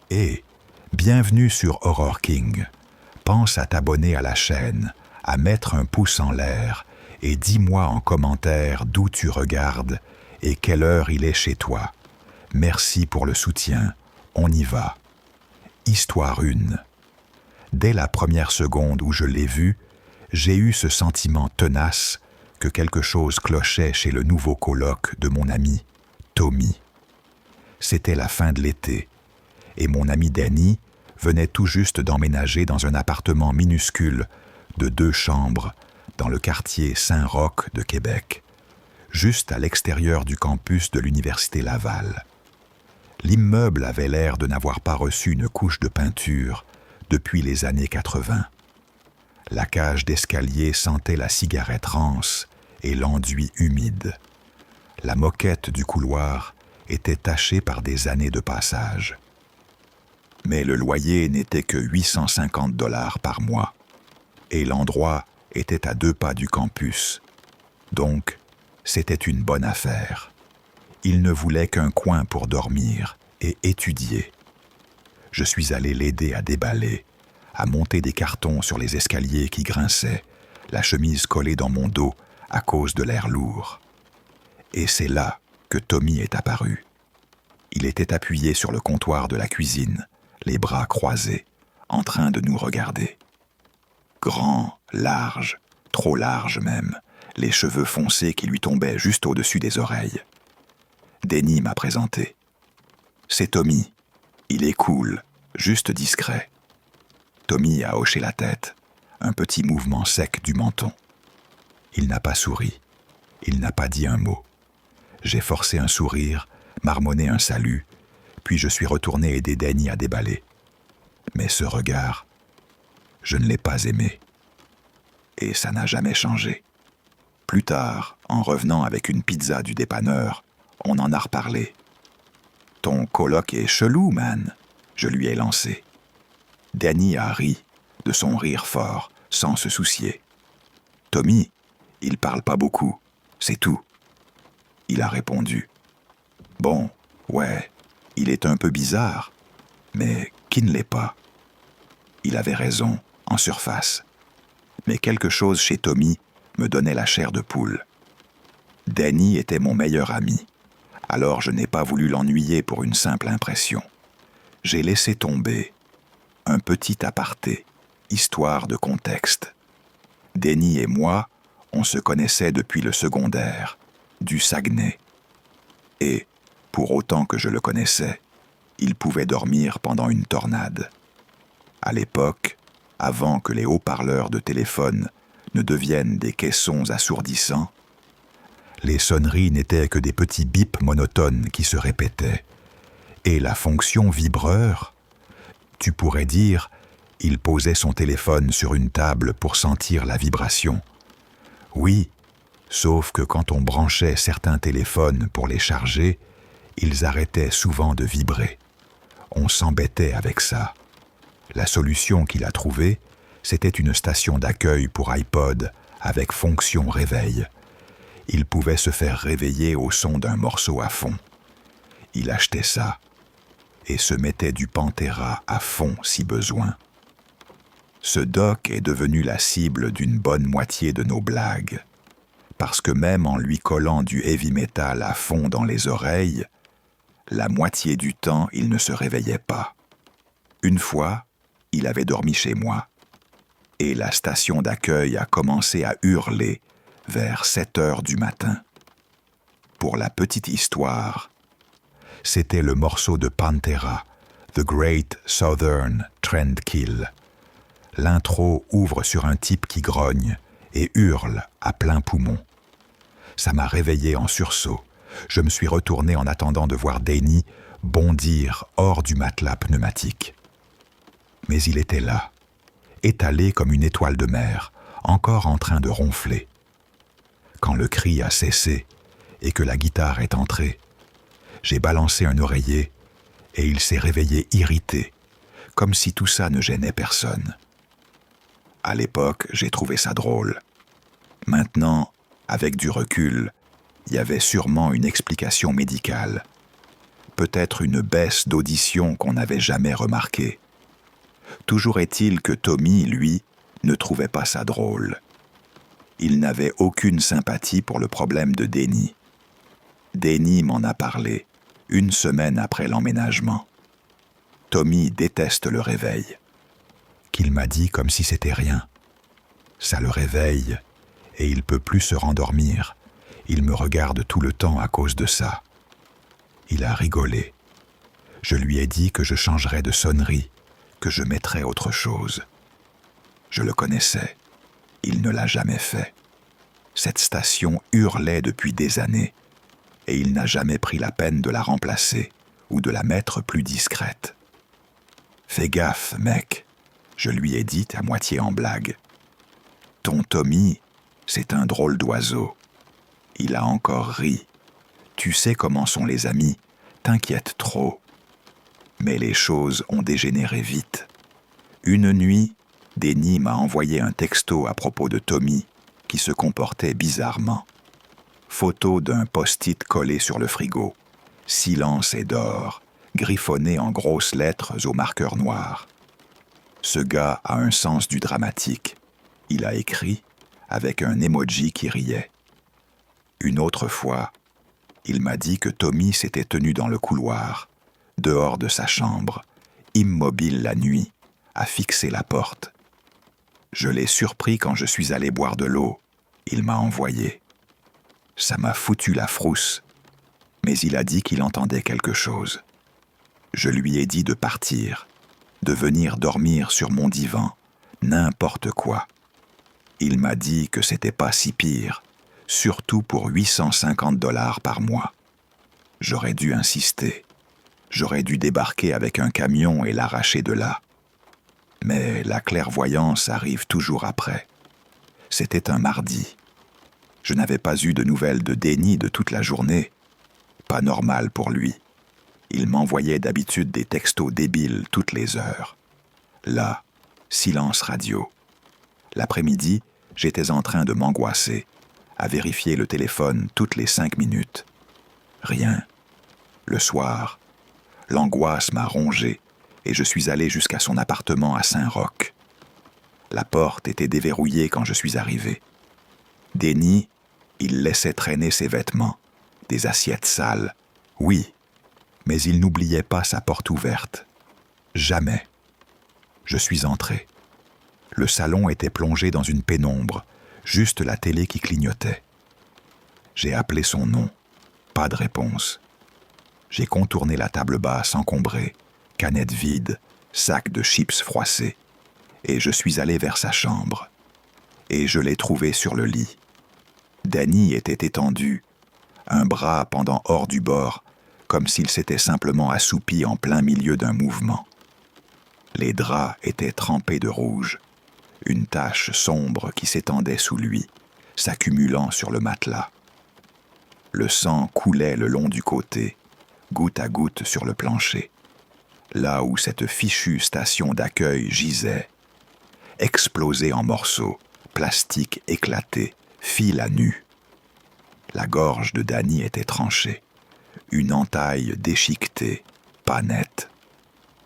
Hé, bienvenue sur Horror King. Pense à t'abonner à la chaîne, à mettre un pouce en l'air et dis-moi en commentaire d'où tu regardes et quelle heure il est chez toi. Merci pour le soutien. On y va. Histoire 1. Dès la première seconde où je l'ai vu, j'ai eu ce sentiment tenace que quelque chose clochait chez le nouveau coloc de mon ami, Tommy. C'était la fin de l'été, et mon ami Danny venait tout juste d'emménager dans un appartement minuscule de 2 chambres dans le quartier Saint-Roch de Québec, juste à l'extérieur du campus de l'Université Laval. L'immeuble avait l'air de n'avoir pas reçu une couche de peinture depuis les années 80. La cage d'escalier sentait la cigarette rance et l'enduit humide. La moquette du couloir était tachée par des années de passage. Mais le loyer n'était que 850 $ par mois, et l'endroit était à 2 pas du campus. Donc, c'était une bonne affaire. Il ne voulait qu'un coin pour dormir et étudier. Je suis allé l'aider à déballer, à monter des cartons sur les escaliers qui grinçaient, la chemise collée dans mon dos à cause de l'air lourd. Et c'est là que Tommy est apparu. Il était appuyé sur le comptoir de la cuisine, les bras croisés, en train de nous regarder. Grand, large, trop large même, les cheveux foncés qui lui tombaient juste au-dessus des oreilles. Danny m'a présenté. C'est Tommy. Il est cool, juste discret. Tommy a hoché la tête, un petit mouvement sec du menton. Il n'a pas souri. Il n'a pas dit un mot. J'ai forcé un sourire, marmonné un salut, puis je suis retourné aider Danny à déballer. Mais ce regard, je ne l'ai pas aimé. Et ça n'a jamais changé. Plus tard, en revenant avec une pizza du dépanneur, on en a reparlé. « Ton coloc est chelou, man », je lui ai lancé. Danny a ri, de son rire fort, sans se soucier. « Tommy, il parle pas beaucoup, c'est tout. » Il a répondu. « Bon, ouais, il est un peu bizarre, mais qui ne l'est pas ?» Il avait raison, en surface. Mais quelque chose chez Tommy me donnait la chair de poule. Danny était mon meilleur ami, alors je n'ai pas voulu l'ennuyer pour une simple impression. J'ai laissé tomber un petit aparté, histoire de contexte. Danny et moi, on se connaissait depuis le secondaire, du Saguenay. Et, pour autant que je le connaissais, il pouvait dormir pendant une tornade. À l'époque, avant que les haut-parleurs de téléphone ne deviennent des caissons assourdissants, les sonneries n'étaient que des petits bips monotones qui se répétaient. Et la fonction vibreur, tu pourrais dire, il posait son téléphone sur une table pour sentir la vibration. Oui, sauf que quand on branchait certains téléphones pour les charger, ils arrêtaient souvent de vibrer. On s'embêtait avec ça. La solution qu'il a trouvée, c'était une station d'accueil pour iPod avec fonction réveil. Il pouvait se faire réveiller au son d'un morceau à fond. Il achetait ça et se mettait du Pantera à fond si besoin. Ce doc est devenu la cible d'une bonne moitié de nos blagues, parce que même en lui collant du heavy metal à fond dans les oreilles, la moitié du temps il ne se réveillait pas. Une fois, il avait dormi chez moi, et la station d'accueil a commencé à hurler vers 7 heures du matin. Pour la petite histoire, c'était le morceau de Pantera, The Great Southern Trendkill. L'intro ouvre sur un type qui grogne et hurle à plein poumon. Ça m'a réveillé en sursaut. Je me suis retourné en attendant de voir Danny bondir hors du matelas pneumatique. Mais il était là, étalé comme une étoile de mer, encore en train de ronfler. Quand le cri a cessé et que la guitare est entrée, j'ai balancé un oreiller et il s'est réveillé irrité, comme si tout ça ne gênait personne. À l'époque, j'ai trouvé ça drôle. Maintenant, avec du recul, il y avait sûrement une explication médicale. peut-être une baisse d'audition qu'on n'avait jamais remarquée. Toujours est-il que Tommy, lui, ne trouvait pas ça drôle. Il n'avait aucune sympathie pour le problème de Denny. Denny m'en a parlé, 1 semaine après l'emménagement. Tommy déteste le réveil. Qu'il m'a dit comme si c'était rien. Ça le réveille, et il peut plus se rendormir. Il me regarde tout le temps à cause de ça. Il a rigolé. Je lui ai dit que je changerais de sonnerie, que je mettrais autre chose. Je le connaissais. Il ne l'a jamais fait. Cette station hurlait depuis des années, et il n'a jamais pris la peine de la remplacer ou de la mettre plus discrète. « Fais gaffe, mec », je lui ai dit à moitié en blague. « Ton Tommy, c'est un drôle d'oiseau. » Il a encore ri. « Tu sais comment sont les amis, t'inquiète trop. » Mais les choses ont dégénéré vite. Une nuit, Denny m'a envoyé un texto à propos de Tommy qui se comportait bizarrement. Photo d'un post-it collé sur le frigo. Silence et d'or, griffonné en grosses lettres au marqueur noir. Ce gars a un sens du dramatique. Il a écrit avec un emoji qui riait. Une autre fois, il m'a dit que Tommy s'était tenu dans le couloir, dehors de sa chambre, immobile la nuit, à fixer la porte. Je l'ai surpris quand je suis allé boire de l'eau. Il m'a envoyé. Ça m'a foutu la frousse, mais il a dit qu'il entendait quelque chose. Je lui ai dit de partir, de venir dormir sur mon divan, n'importe quoi. Il m'a dit que c'était pas si pire, surtout pour $850 par mois. J'aurais dû insister. J'aurais dû débarquer avec un camion et l'arracher de là. Mais la clairvoyance arrive toujours après. C'était un mardi. Je n'avais pas eu de nouvelles de Denny de toute la journée. Pas normal pour lui. Il m'envoyait d'habitude des textos débiles toutes les heures. Là, silence radio. L'après-midi, j'étais en train de m'angoisser, à vérifier le téléphone toutes les 5 minutes. Rien. Le soir, l'angoisse m'a rongé et je suis allé jusqu'à son appartement à Saint-Roch. La porte était déverrouillée quand je suis arrivé. Denny, il laissait traîner ses vêtements, des assiettes sales, oui, mais il n'oubliait pas sa porte ouverte. Jamais. Je suis entré. Le salon était plongé dans une pénombre, juste la télé qui clignotait. J'ai appelé son nom, pas de réponse. J'ai contourné la table basse encombrée, canette vide, sac de chips froissés, et je suis allé vers sa chambre. Et je l'ai trouvé sur le lit. Denny était étendu, un bras pendant hors du bord, comme s'il s'était simplement assoupi en plein milieu d'un mouvement. Les draps étaient trempés de rouge, une tache sombre qui s'étendait sous lui, s'accumulant sur le matelas. Le sang coulait le long du côté, goutte à goutte sur le plancher, là où cette fichue station d'accueil gisait, explosée en morceaux, plastique éclaté, fil à nu. La gorge de Denny était tranchée, une entaille déchiquetée, pas nette.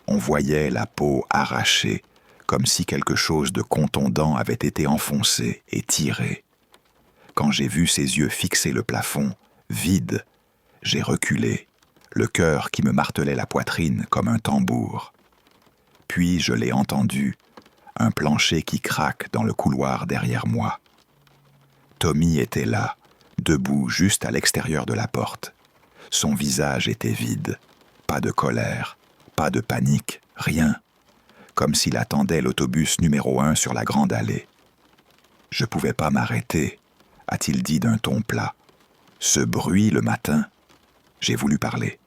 On voyait la peau arrachée, comme si quelque chose de contondant avait été enfoncé et tiré. Quand j'ai vu ses yeux fixer le plafond, vide, j'ai reculé, le cœur qui me martelait la poitrine comme un tambour. Puis je l'ai entendu, un plancher qui craque dans le couloir derrière moi. Tommy était là, debout juste à l'extérieur de la porte. Son visage était vide, pas de colère, pas de panique, rien, comme s'il attendait l'autobus numéro 1 sur la grande allée. « Je pouvais pas m'arrêter », a-t-il dit d'un ton plat. « Ce bruit le matin ?» J'ai voulu parler.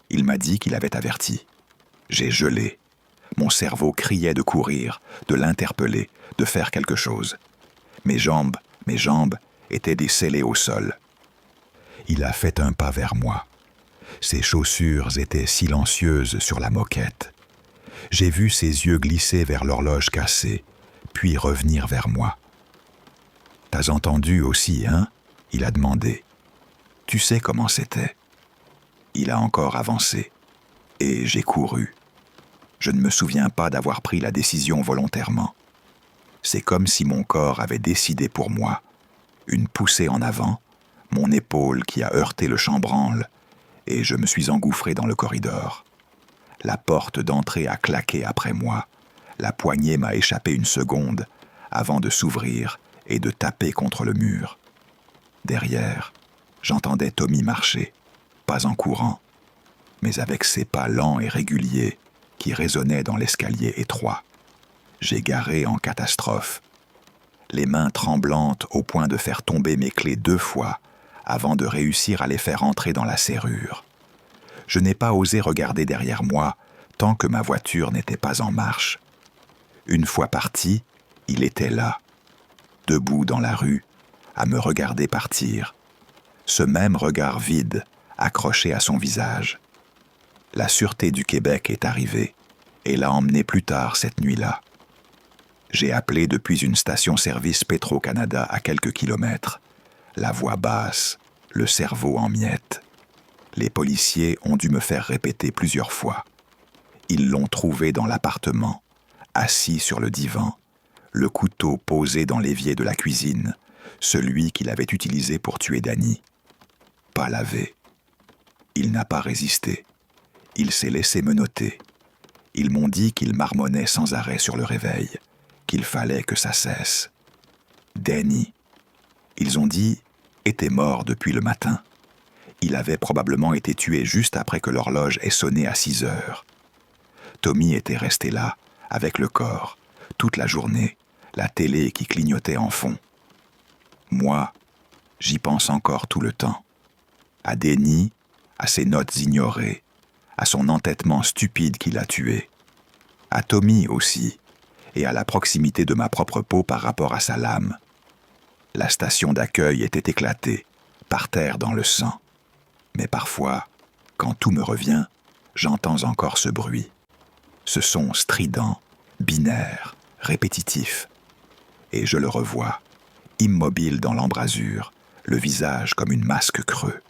Il m'a dit qu'il avait averti. J'ai gelé. Mon cerveau criait de courir, de l'interpeller, de faire quelque chose. Mes jambes étaient scellées au sol. Il a fait un pas vers moi. Ses chaussures étaient silencieuses sur la moquette. J'ai vu ses yeux glisser vers l'horloge cassée, puis revenir vers moi. « T'as entendu aussi, hein ?» il a demandé. « Tu sais comment c'était ?» Il a encore avancé, et j'ai couru. Je ne me souviens pas d'avoir pris la décision volontairement. C'est comme si mon corps avait décidé pour moi. Une poussée en avant, mon épaule qui a heurté le chambranle, et je me suis engouffré dans le corridor. La porte d'entrée a claqué après moi. La poignée m'a échappé une seconde avant de s'ouvrir et de taper contre le mur. Derrière, j'entendais Tommy marcher, pas en courant, mais avec ses pas lents et réguliers qui résonnaient dans l'escalier étroit. J'ai garé en catastrophe, les mains tremblantes au point de faire tomber mes clés 2 fois avant de réussir à les faire entrer dans la serrure. Je n'ai pas osé regarder derrière moi tant que ma voiture n'était pas en marche. Une fois parti, il était là, debout dans la rue, à me regarder partir. Ce même regard vide, accroché à son visage. La Sûreté du Québec est arrivée et l'a emmené plus tard cette nuit-là. J'ai appelé depuis une station-service Petro-Canada à quelques kilomètres. La voix basse, le cerveau en miettes. Les policiers ont dû me faire répéter plusieurs fois. Ils l'ont trouvé dans l'appartement, assis sur le divan, le couteau posé dans l'évier de la cuisine, celui qu'il avait utilisé pour tuer Danny. Pas lavé. Il n'a pas résisté. Il s'est laissé menotter. Ils m'ont dit qu'il marmonnait sans arrêt sur le réveil, qu'il fallait que ça cesse. Danny, ils ont dit, était mort depuis le matin. Il avait probablement été tué juste après que l'horloge ait sonné à 6 heures. Tommy était resté là, avec le corps, toute la journée, la télé qui clignotait en fond. Moi, j'y pense encore tout le temps. À Danny, à ses notes ignorées, à son entêtement stupide qui l'a tué. À Tommy aussi, et à la proximité de ma propre peau par rapport à sa lame. La station d'accueil était éclatée, par terre dans le sang. Mais parfois, quand tout me revient, j'entends encore ce bruit. Ce son strident, binaire, répétitif. Et je le revois, immobile dans l'embrasure, le visage comme une masque creux.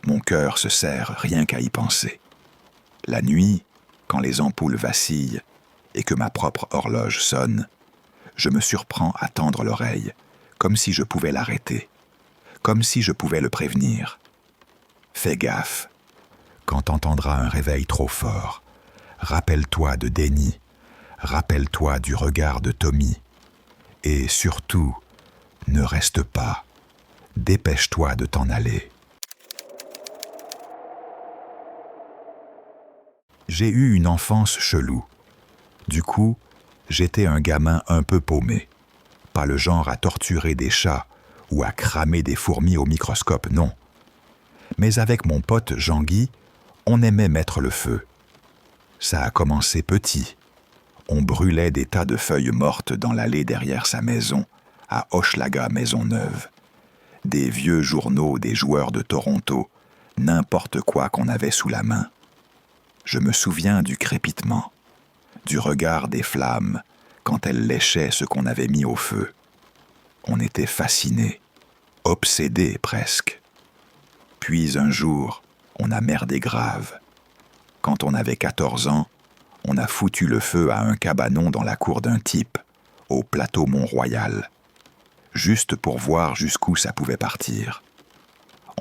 Mon cœur se serre rien qu'à y penser. La nuit, quand les ampoules vacillent et que ma propre horloge sonne, je me surprends à tendre l'oreille, comme si je pouvais l'arrêter, comme si je pouvais le prévenir. Fais gaffe. Quand t'entendras un réveil trop fort, rappelle-toi de Danny, rappelle-toi du regard de Tommy, et surtout, ne reste pas. Dépêche-toi de t'en aller. J'ai eu une enfance chelou. Du coup, j'étais un gamin un peu paumé. Pas le genre à torturer des chats ou à cramer des fourmis au microscope, non. Mais avec mon pote Jean-Guy, on aimait mettre le feu. Ça a commencé petit. On brûlait des tas de feuilles mortes dans l'allée derrière sa maison, à Hochelaga Maisonneuve. Des vieux journaux des joueurs de Toronto, n'importe quoi qu'on avait sous la main. Je me souviens du crépitement, du regard des flammes quand elles léchaient ce qu'on avait mis au feu. On était fascinés, obsédés presque. Puis un jour, on a merdé grave. Quand on avait 14 ans, on a foutu le feu à un cabanon dans la cour d'un type, au plateau Mont-Royal, juste pour voir jusqu'où ça pouvait partir.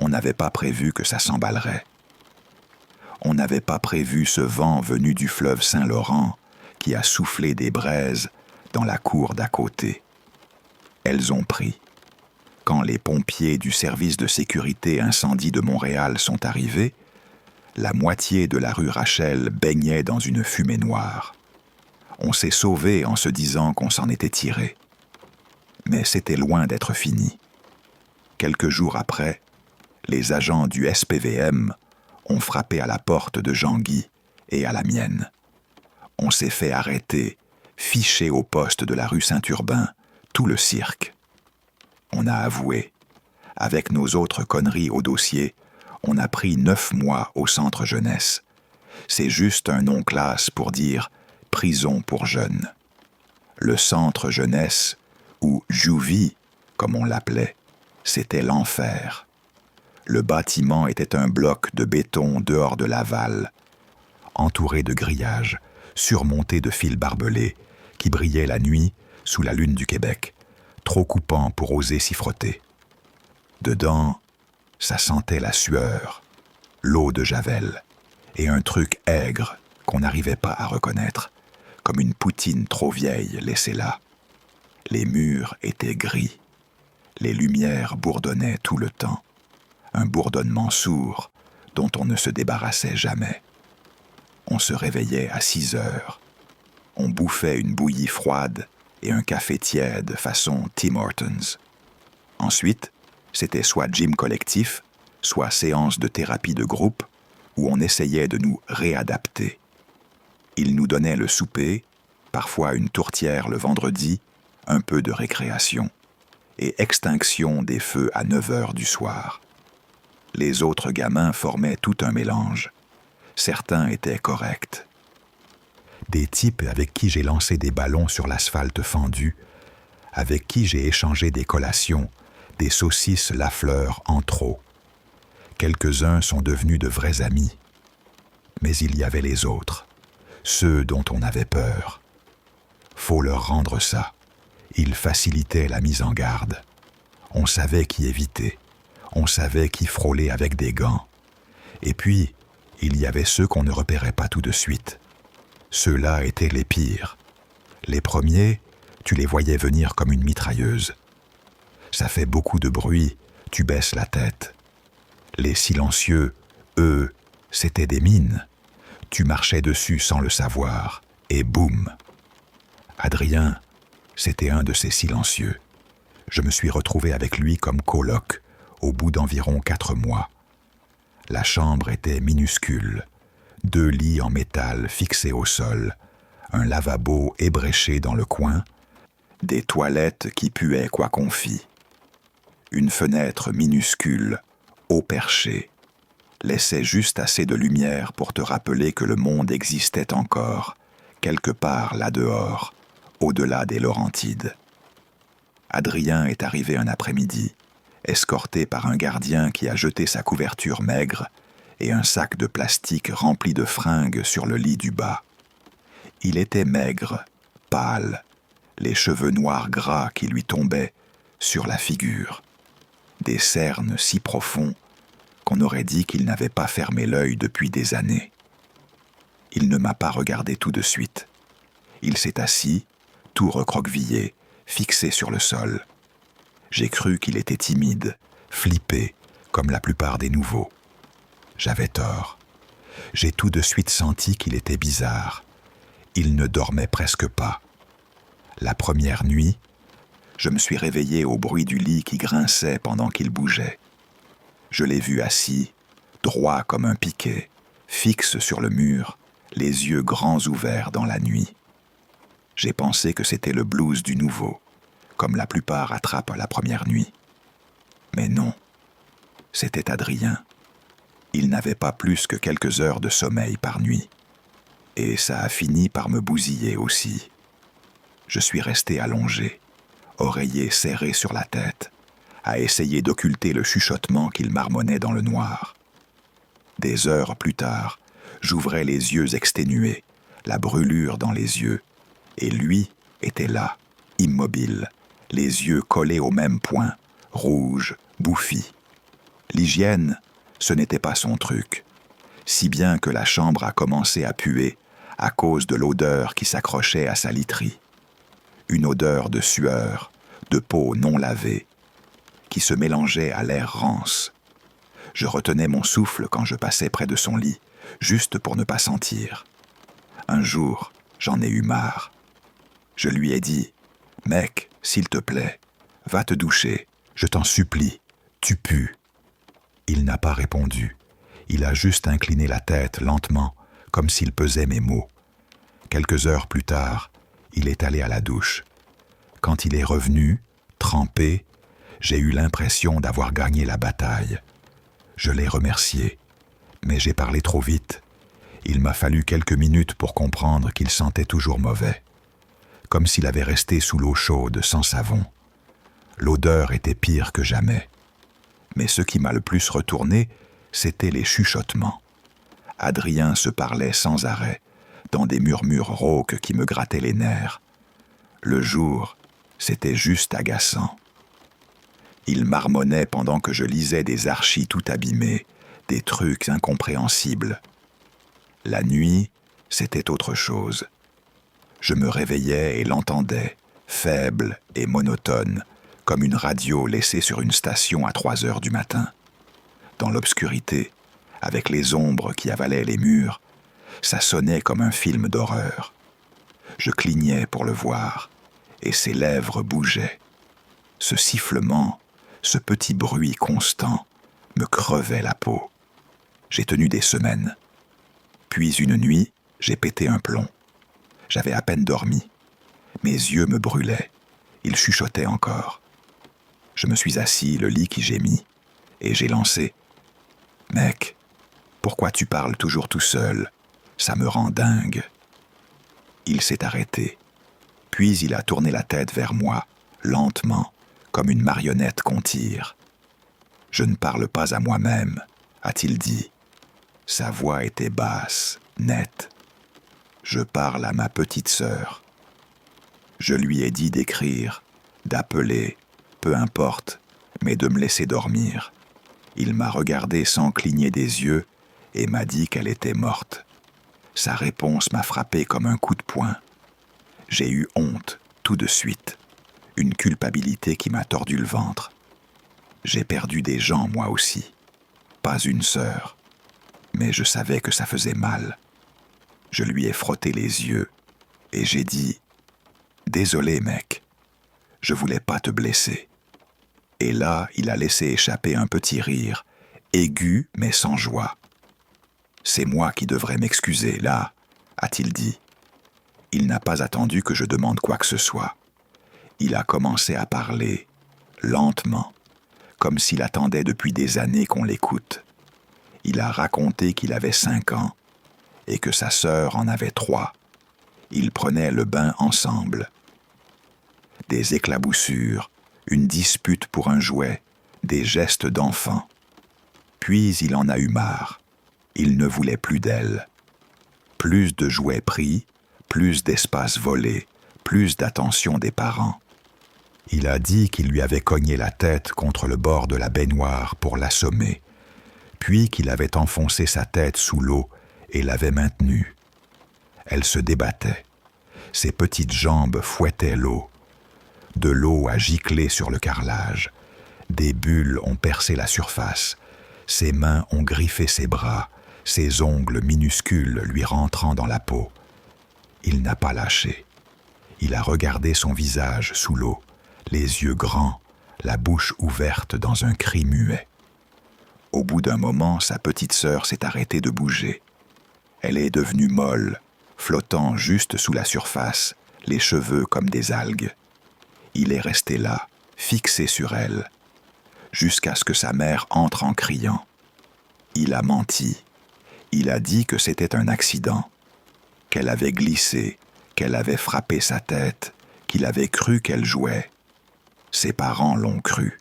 On n'avait pas prévu que ça s'emballerait. On n'avait pas prévu ce vent venu du fleuve Saint-Laurent qui a soufflé des braises dans la cour d'à côté. Elles ont pris. Quand les pompiers du service de sécurité incendie de Montréal sont arrivés, la moitié de la rue Rachel baignait dans une fumée noire. On s'est sauvé en se disant qu'on s'en était tiré. Mais c'était loin d'être fini. Quelques jours après, les agents du SPVM ont frappé à la porte de Jean-Guy et à la mienne. On s'est fait arrêter, fiché au poste de la rue Saint-Urbain, tout le cirque. On a avoué. Avec nos autres conneries au dossier, on a pris 9 mois au centre jeunesse. C'est juste un nom classe pour dire « prison pour jeunes ». Le centre jeunesse, ou Juvie, comme on l'appelait, c'était l'enfer. Le bâtiment était un bloc de béton dehors de Laval, entouré de grillages, surmonté de fils barbelés, qui brillaient la nuit sous la lune du Québec, trop coupants pour oser s'y frotter. Dedans, ça sentait la sueur, l'eau de Javel, et un truc aigre qu'on n'arrivait pas à reconnaître, comme une poutine trop vieille laissée là. Les murs étaient gris, les lumières bourdonnaient tout le temps, un bourdonnement sourd dont on ne se débarrassait jamais. On se réveillait à 6 heures. On bouffait une bouillie froide et un café tiède façon Tim Hortons. Ensuite, c'était soit gym collectif, soit séance de thérapie de groupe, où on essayait de nous réadapter. Ils nous donnaient le souper, parfois une tourtière le vendredi, un peu de récréation, et extinction des feux à 9 heures du soir. Les autres gamins formaient tout un mélange. Certains étaient corrects. Des types avec qui j'ai lancé des ballons sur l'asphalte fendu, avec qui j'ai échangé des collations, des saucisses Lafleur en trop. Quelques-uns sont devenus de vrais amis. Mais il y avait les autres, ceux dont on avait peur. Faut leur rendre ça. Ils facilitaient la mise en garde. On savait qui éviter. On savait qui frôler avec des gants. Et puis, il y avait ceux qu'on ne repérait pas tout de suite. Ceux-là étaient les pires. Les premiers, tu les voyais venir comme une mitrailleuse. Ça fait beaucoup de bruit, tu baisses la tête. Les silencieux, eux, c'étaient des mines. Tu marchais dessus sans le savoir, et boum. Adrien, c'était un de ces silencieux. Je me suis retrouvé avec lui comme coloc, au bout d'environ 4 mois. La chambre était minuscule. 2 lits en métal fixés au sol, un lavabo ébréché dans le coin, des toilettes qui puaient quoi qu'on fît. Une fenêtre minuscule, haut perchée, laissait juste assez de lumière pour te rappeler que le monde existait encore, quelque part là-dehors, au-delà des Laurentides. Adrien est arrivé un après-midi, escorté par un gardien qui a jeté sa couverture maigre et un sac de plastique rempli de fringues sur le lit du bas. Il était maigre, pâle, les cheveux noirs gras qui lui tombaient sur la figure, des cernes si profonds qu'on aurait dit qu'il n'avait pas fermé l'œil depuis des années. Il ne m'a pas regardé tout de suite. Il s'est assis, tout recroquevillé, fixé sur le sol. J'ai cru qu'il était timide, flippé, comme la plupart des nouveaux. J'avais tort. J'ai tout de suite senti qu'il était bizarre. Il ne dormait presque pas. La première nuit, je me suis réveillé au bruit du lit qui grinçait pendant qu'il bougeait. Je l'ai vu assis, droit comme un piquet, fixe sur le mur, les yeux grands ouverts dans la nuit. J'ai pensé que c'était le blues du nouveau, comme la plupart attrapent la première nuit. Mais non, c'était Adrien. Il n'avait pas plus que quelques heures de sommeil par nuit. Et ça a fini par me bousiller aussi. Je suis resté allongé, oreiller serré sur la tête, à essayer d'occulter le chuchotement qu'il marmonnait dans le noir. Des heures plus tard, j'ouvrais les yeux exténués, la brûlure dans les yeux, et lui était là, immobile, les yeux collés au même point, rouge, bouffi. L'hygiène, ce n'était pas son truc, si bien que la chambre a commencé à puer à cause de l'odeur qui s'accrochait à sa literie. Une odeur de sueur, de peau non lavée, qui se mélangeait à l'air rance. Je retenais mon souffle quand je passais près de son lit, juste pour ne pas sentir. Un jour, j'en ai eu marre. Je lui ai dit « Mec, s'il te plaît, va te doucher, je t'en supplie, tu pues. » Il n'a pas répondu. Il a juste incliné la tête lentement, comme s'il pesait mes mots. Quelques heures plus tard, il est allé à la douche. Quand il est revenu, trempé, j'ai eu l'impression d'avoir gagné la bataille. Je l'ai remercié, mais j'ai parlé trop vite. Il m'a fallu quelques minutes pour comprendre qu'il sentait toujours mauvais, comme s'il avait resté sous l'eau chaude sans savon. L'odeur était pire que jamais. Mais ce qui m'a le plus retourné, c'étaient les chuchotements. Adrien se parlait sans arrêt, dans des murmures rauques qui me grattaient les nerfs. Le jour, c'était juste agaçant. Il marmonnait pendant que je lisais des archis tout abîmés, des trucs incompréhensibles. La nuit, c'était autre chose. Je me réveillais et l'entendais, faible et monotone, comme une radio laissée sur une station à 3 heures du matin. Dans l'obscurité, avec les ombres qui avalaient les murs, ça sonnait comme un film d'horreur. Je clignais pour le voir, et ses lèvres bougeaient. Ce sifflement, ce petit bruit constant, me crevait la peau. J'ai tenu des semaines. Puis une nuit, j'ai pété un plomb. J'avais à peine dormi. Mes yeux me brûlaient. Ils chuchotaient encore. Je me suis assis, le lit qui gémit, et j'ai lancé « Mec, pourquoi tu parles toujours tout seul? Ça me rend dingue. » Il s'est arrêté. Puis il a tourné la tête vers moi, lentement, comme une marionnette qu'on tire. « Je ne parle pas à moi-même, » a-t-il dit. Sa voix était basse, nette. « Je parle à ma petite sœur. » Je lui ai dit d'écrire, d'appeler, peu importe, mais de me laisser dormir. Il m'a regardé sans cligner des yeux et m'a dit qu'elle était morte. Sa réponse m'a frappé comme un coup de poing. J'ai eu honte, tout de suite. Une culpabilité qui m'a tordu le ventre. J'ai perdu des gens, moi aussi. Pas une sœur. Mais je savais que ça faisait mal. Je lui ai frotté les yeux et j'ai dit « Désolé, mec. Je voulais pas te blesser. » Et là, il a laissé échapper un petit rire, aigu mais sans joie. « C'est moi qui devrais m'excuser, là, » a-t-il dit. Il n'a pas attendu que je demande quoi que ce soit. Il a commencé à parler, lentement, comme s'il attendait depuis des années qu'on l'écoute. Il a raconté qu'il avait 5 ans et que sa sœur en avait 3. Ils prenaient le bain ensemble. Des éclaboussures, une dispute pour un jouet, des gestes d'enfant. Puis il en a eu marre. Il ne voulait plus d'elle. Plus de jouets pris, plus d'espace volé, plus d'attention des parents. Il a dit qu'il lui avait cogné la tête contre le bord de la baignoire pour l'assommer, puis qu'il avait enfoncé sa tête sous l'eau et l'avait maintenue. Elle se débattait. Ses petites jambes fouettaient l'eau. De l'eau a giclé sur le carrelage. Des bulles ont percé la surface. Ses mains ont griffé ses bras, ses ongles minuscules lui rentrant dans la peau. Il n'a pas lâché. Il a regardé son visage sous l'eau, les yeux grands, la bouche ouverte dans un cri muet. Au bout d'un moment, sa petite sœur s'est arrêtée de bouger. Elle est devenue molle, flottant juste sous la surface, les cheveux comme des algues. Il est resté là, fixé sur elle, jusqu'à ce que sa mère entre en criant. Il a menti. Il a dit que c'était un accident, qu'elle avait glissé, qu'elle avait frappé sa tête, qu'il avait cru qu'elle jouait. Ses parents l'ont cru.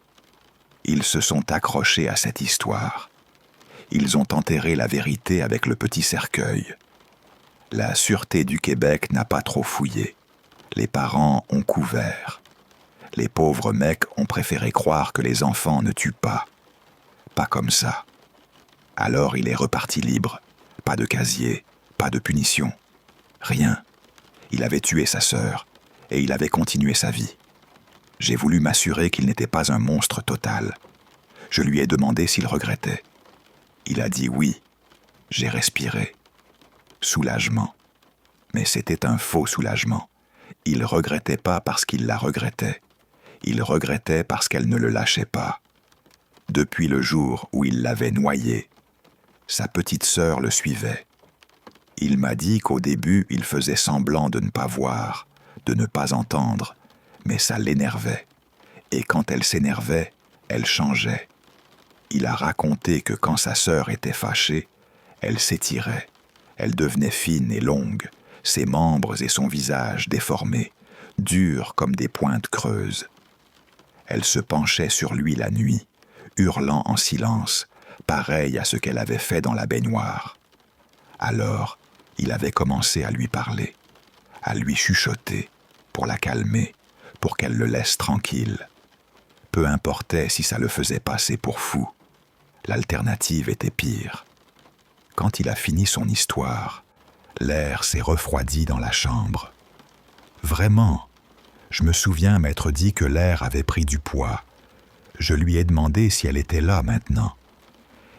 Ils se sont accrochés à cette histoire. Ils ont enterré la vérité avec le petit cercueil. La Sûreté du Québec n'a pas trop fouillé. Les parents ont couvert. Les pauvres mecs ont préféré croire que les enfants ne tuent pas. Pas comme ça. Alors il est reparti libre. Pas de casier, pas de punition. Rien. Il avait tué sa sœur et il avait continué sa vie. J'ai voulu m'assurer qu'il n'était pas un monstre total. Je lui ai demandé s'il regrettait. Il a dit oui. J'ai respiré. Soulagement. Mais c'était un faux soulagement. Il regrettait pas parce qu'il la regrettait. Il regrettait parce qu'elle ne le lâchait pas. Depuis le jour où il l'avait noyée, sa petite sœur le suivait. Il m'a dit qu'au début, il faisait semblant de ne pas voir, de ne pas entendre, mais ça l'énervait. Et quand elle s'énervait, elle changeait. Il a raconté que quand sa sœur était fâchée, elle s'étirait. Elle devenait fine et longue, ses membres et son visage déformés, durs comme des pointes creuses. Elle se penchait sur lui la nuit, hurlant en silence, pareil à ce qu'elle avait fait dans la baignoire. Alors, il avait commencé à lui parler, à lui chuchoter, pour la calmer, pour qu'elle le laisse tranquille. Peu importait si ça le faisait passer pour fou. L'alternative était pire. Quand il a fini son histoire, l'air s'est refroidi dans la chambre. Vraiment, je me souviens m'être dit que l'air avait pris du poids. Je lui ai demandé si elle était là maintenant.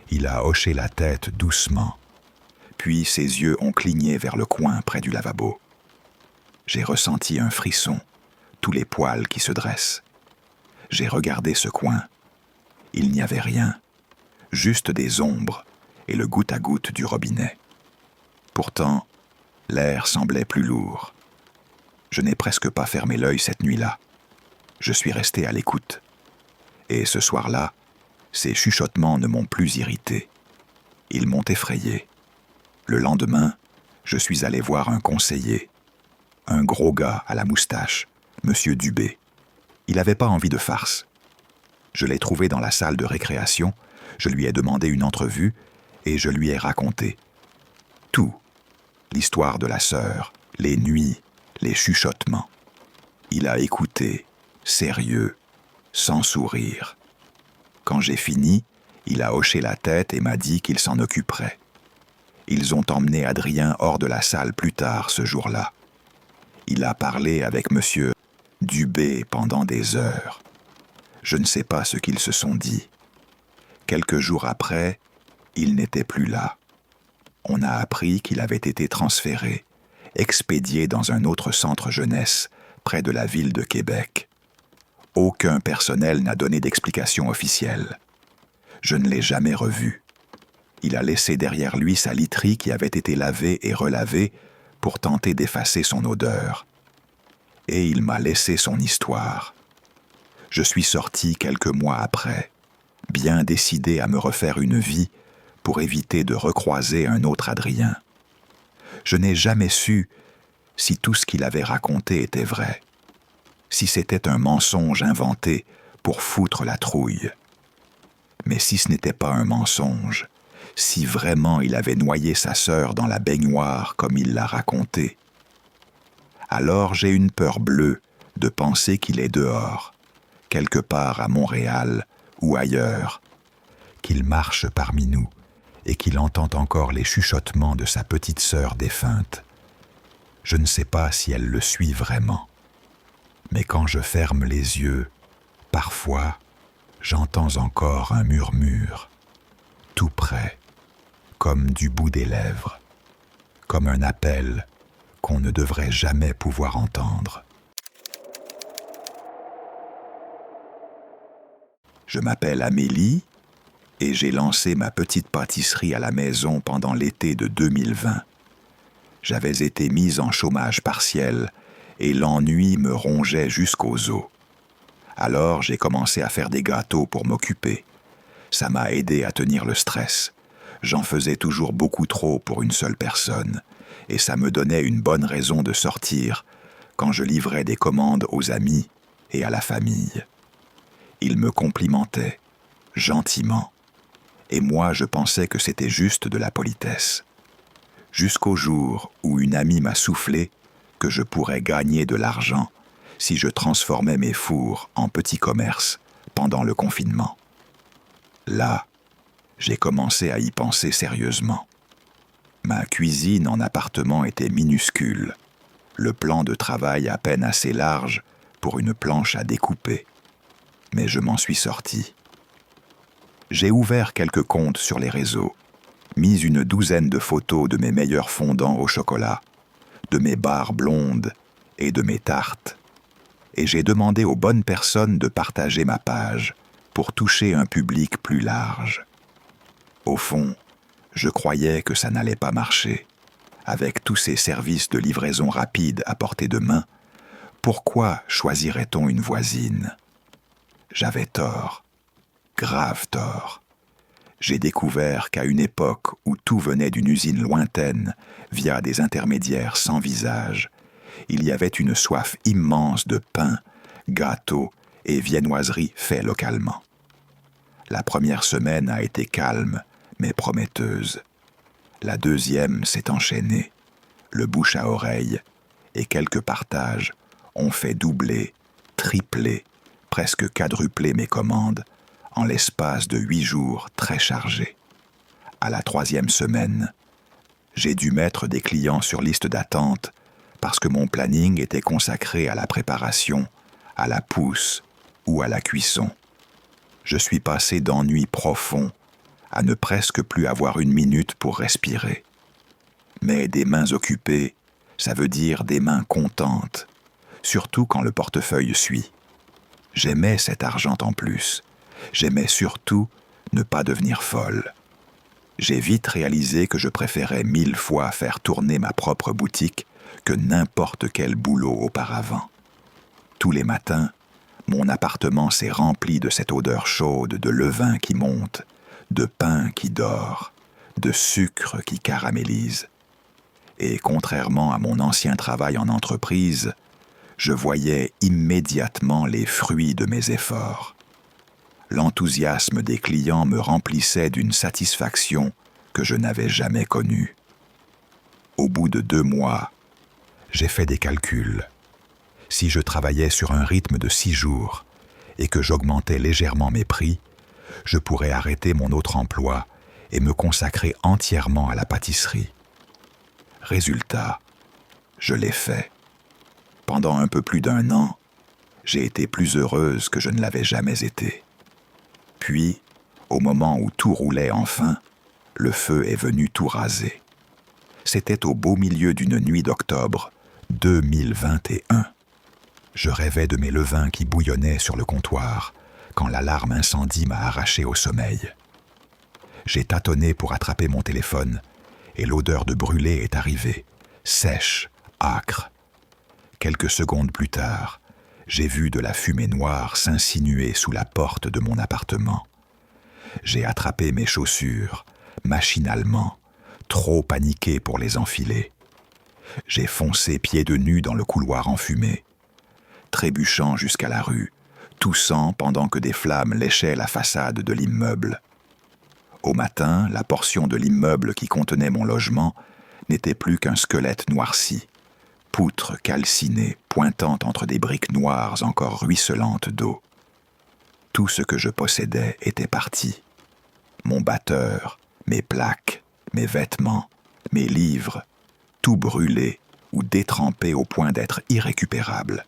Il a hoché la tête doucement. Puis ses yeux ont cligné vers le coin près du lavabo. J'ai ressenti un frisson, tous les poils qui se dressent. J'ai regardé ce coin. Il n'y avait rien, juste des ombres et le goutte à goutte du robinet. Pourtant, l'air semblait plus lourd. Je n'ai presque pas fermé l'œil cette nuit-là. Je suis resté à l'écoute. Et ce soir-là, ces chuchotements ne m'ont plus irrité. Ils m'ont effrayé. Le lendemain, je suis allé voir un conseiller. Un gros gars à la moustache, Monsieur Dubé. Il n'avait pas envie de farce. Je l'ai trouvé dans la salle de récréation, je lui ai demandé une entrevue et je lui ai raconté tout. L'histoire de la sœur, les nuits, les chuchotements. Il a écouté, sérieux, sans sourire. Quand j'ai fini, il a hoché la tête et m'a dit qu'il s'en occuperait. Ils ont emmené Adrien hors de la salle plus tard ce jour-là. Il a parlé avec Monsieur Dubé pendant des heures. Je ne sais pas ce qu'ils se sont dit. Quelques jours après, il n'était plus là. On a appris qu'il avait été transféré, expédié dans un autre centre jeunesse, près de la ville de Québec. Aucun personnel n'a donné d'explication officielle. Je ne l'ai jamais revu. Il a laissé derrière lui sa literie qui avait été lavée et relavée pour tenter d'effacer son odeur. Et il m'a laissé son histoire. Je suis sorti quelques mois après, bien décidé à me refaire une vie pour éviter de recroiser un autre Adrien. Je n'ai jamais su si tout ce qu'il avait raconté était vrai, si c'était un mensonge inventé pour foutre la trouille. Mais si ce n'était pas un mensonge, si vraiment il avait noyé sa sœur dans la baignoire comme il l'a raconté, alors j'ai une peur bleue de penser qu'il est dehors, quelque part à Montréal ou ailleurs, qu'il marche parmi nous et qu'il entend encore les chuchotements de sa petite sœur défunte. Je ne sais pas si elle le suit vraiment, mais quand je ferme les yeux, parfois, j'entends encore un murmure, tout près, comme du bout des lèvres, comme un appel qu'on ne devrait jamais pouvoir entendre. Je m'appelle Amélie et j'ai lancé ma petite pâtisserie à la maison pendant l'été de 2020. J'avais été mise en chômage partiel et l'ennui me rongeait jusqu'aux os. Alors j'ai commencé à faire des gâteaux pour m'occuper. Ça m'a aidé à tenir le stress. J'en faisais toujours beaucoup trop pour une seule personne et ça me donnait une bonne raison de sortir quand je livrais des commandes aux amis et à la famille. Ils me complimentaient, gentiment, et moi je pensais que c'était juste de la politesse. Jusqu'au jour où une amie m'a soufflé que je pourrais gagner de l'argent si je transformais mes fours en petits commerces pendant le confinement. Là, j'ai commencé à y penser sérieusement. Ma cuisine en appartement était minuscule, le plan de travail à peine assez large pour une planche à découper. Mais je m'en suis sorti. J'ai ouvert quelques comptes sur les réseaux, mis une douzaine de photos de mes meilleurs fondants au chocolat, de mes barres blondes et de mes tartes, et j'ai demandé aux bonnes personnes de partager ma page pour toucher un public plus large. Au fond, je croyais que ça n'allait pas marcher. Avec tous ces services de livraison rapide à portée de main, pourquoi choisirait-on une voisine ? J'avais tort, grave tort. J'ai découvert qu'à une époque où tout venait d'une usine lointaine, via des intermédiaires sans visage, il y avait une soif immense de pain, gâteaux et viennoiseries faits localement. La première semaine a été calme, mais prometteuse. La deuxième s'est enchaînée. Le bouche à oreille et quelques partages ont fait doubler, tripler, presque quadrupler mes commandes en l'espace de 8 jours très chargés. À la troisième semaine, j'ai dû mettre des clients sur liste d'attente parce que mon planning était consacré à la préparation, à la pousse ou à la cuisson. Je suis passé d'ennui profond à ne presque plus avoir une minute pour respirer. Mais des mains occupées, ça veut dire des mains contentes, surtout quand le portefeuille suit. J'aimais cet argent en plus. J'aimais surtout ne pas devenir folle. J'ai vite réalisé que je préférais 1000 fois faire tourner ma propre boutique que n'importe quel boulot auparavant. Tous les matins, mon appartement s'est rempli de cette odeur chaude de levain qui monte, de pain qui dort, de sucre qui caramélise. Et contrairement à mon ancien travail en entreprise, je voyais immédiatement les fruits de mes efforts. L'enthousiasme des clients me remplissait d'une satisfaction que je n'avais jamais connue. Au bout de 2 mois, j'ai fait des calculs. Si je travaillais sur un rythme de 6 jours et que j'augmentais légèrement mes prix, je pourrais arrêter mon autre emploi et me consacrer entièrement à la pâtisserie. Résultat, je l'ai fait. Pendant un peu plus d'1 an, j'ai été plus heureuse que je ne l'avais jamais été. Puis, au moment où tout roulait enfin, le feu est venu tout raser. C'était au beau milieu d'une nuit d'octobre 2021. Je rêvais de mes levains qui bouillonnaient sur le comptoir quand l'alarme incendie m'a arraché au sommeil. J'ai tâtonné pour attraper mon téléphone et l'odeur de brûlé est arrivée, sèche, âcre. Quelques secondes plus tard, j'ai vu de la fumée noire s'insinuer sous la porte de mon appartement. J'ai attrapé mes chaussures, machinalement, trop paniqué pour les enfiler. J'ai foncé pieds de nu dans le couloir enfumé, trébuchant jusqu'à la rue, toussant pendant que des flammes léchaient la façade de l'immeuble. Au matin, la portion de l'immeuble qui contenait mon logement n'était plus qu'un squelette noirci, poutre calcinée pointant entre des briques noires encore ruisselantes d'eau. Tout ce que je possédais était parti. Mon batteur, mes plaques, mes vêtements, mes livres, tout brûlé ou détrempé au point d'être irrécupérable.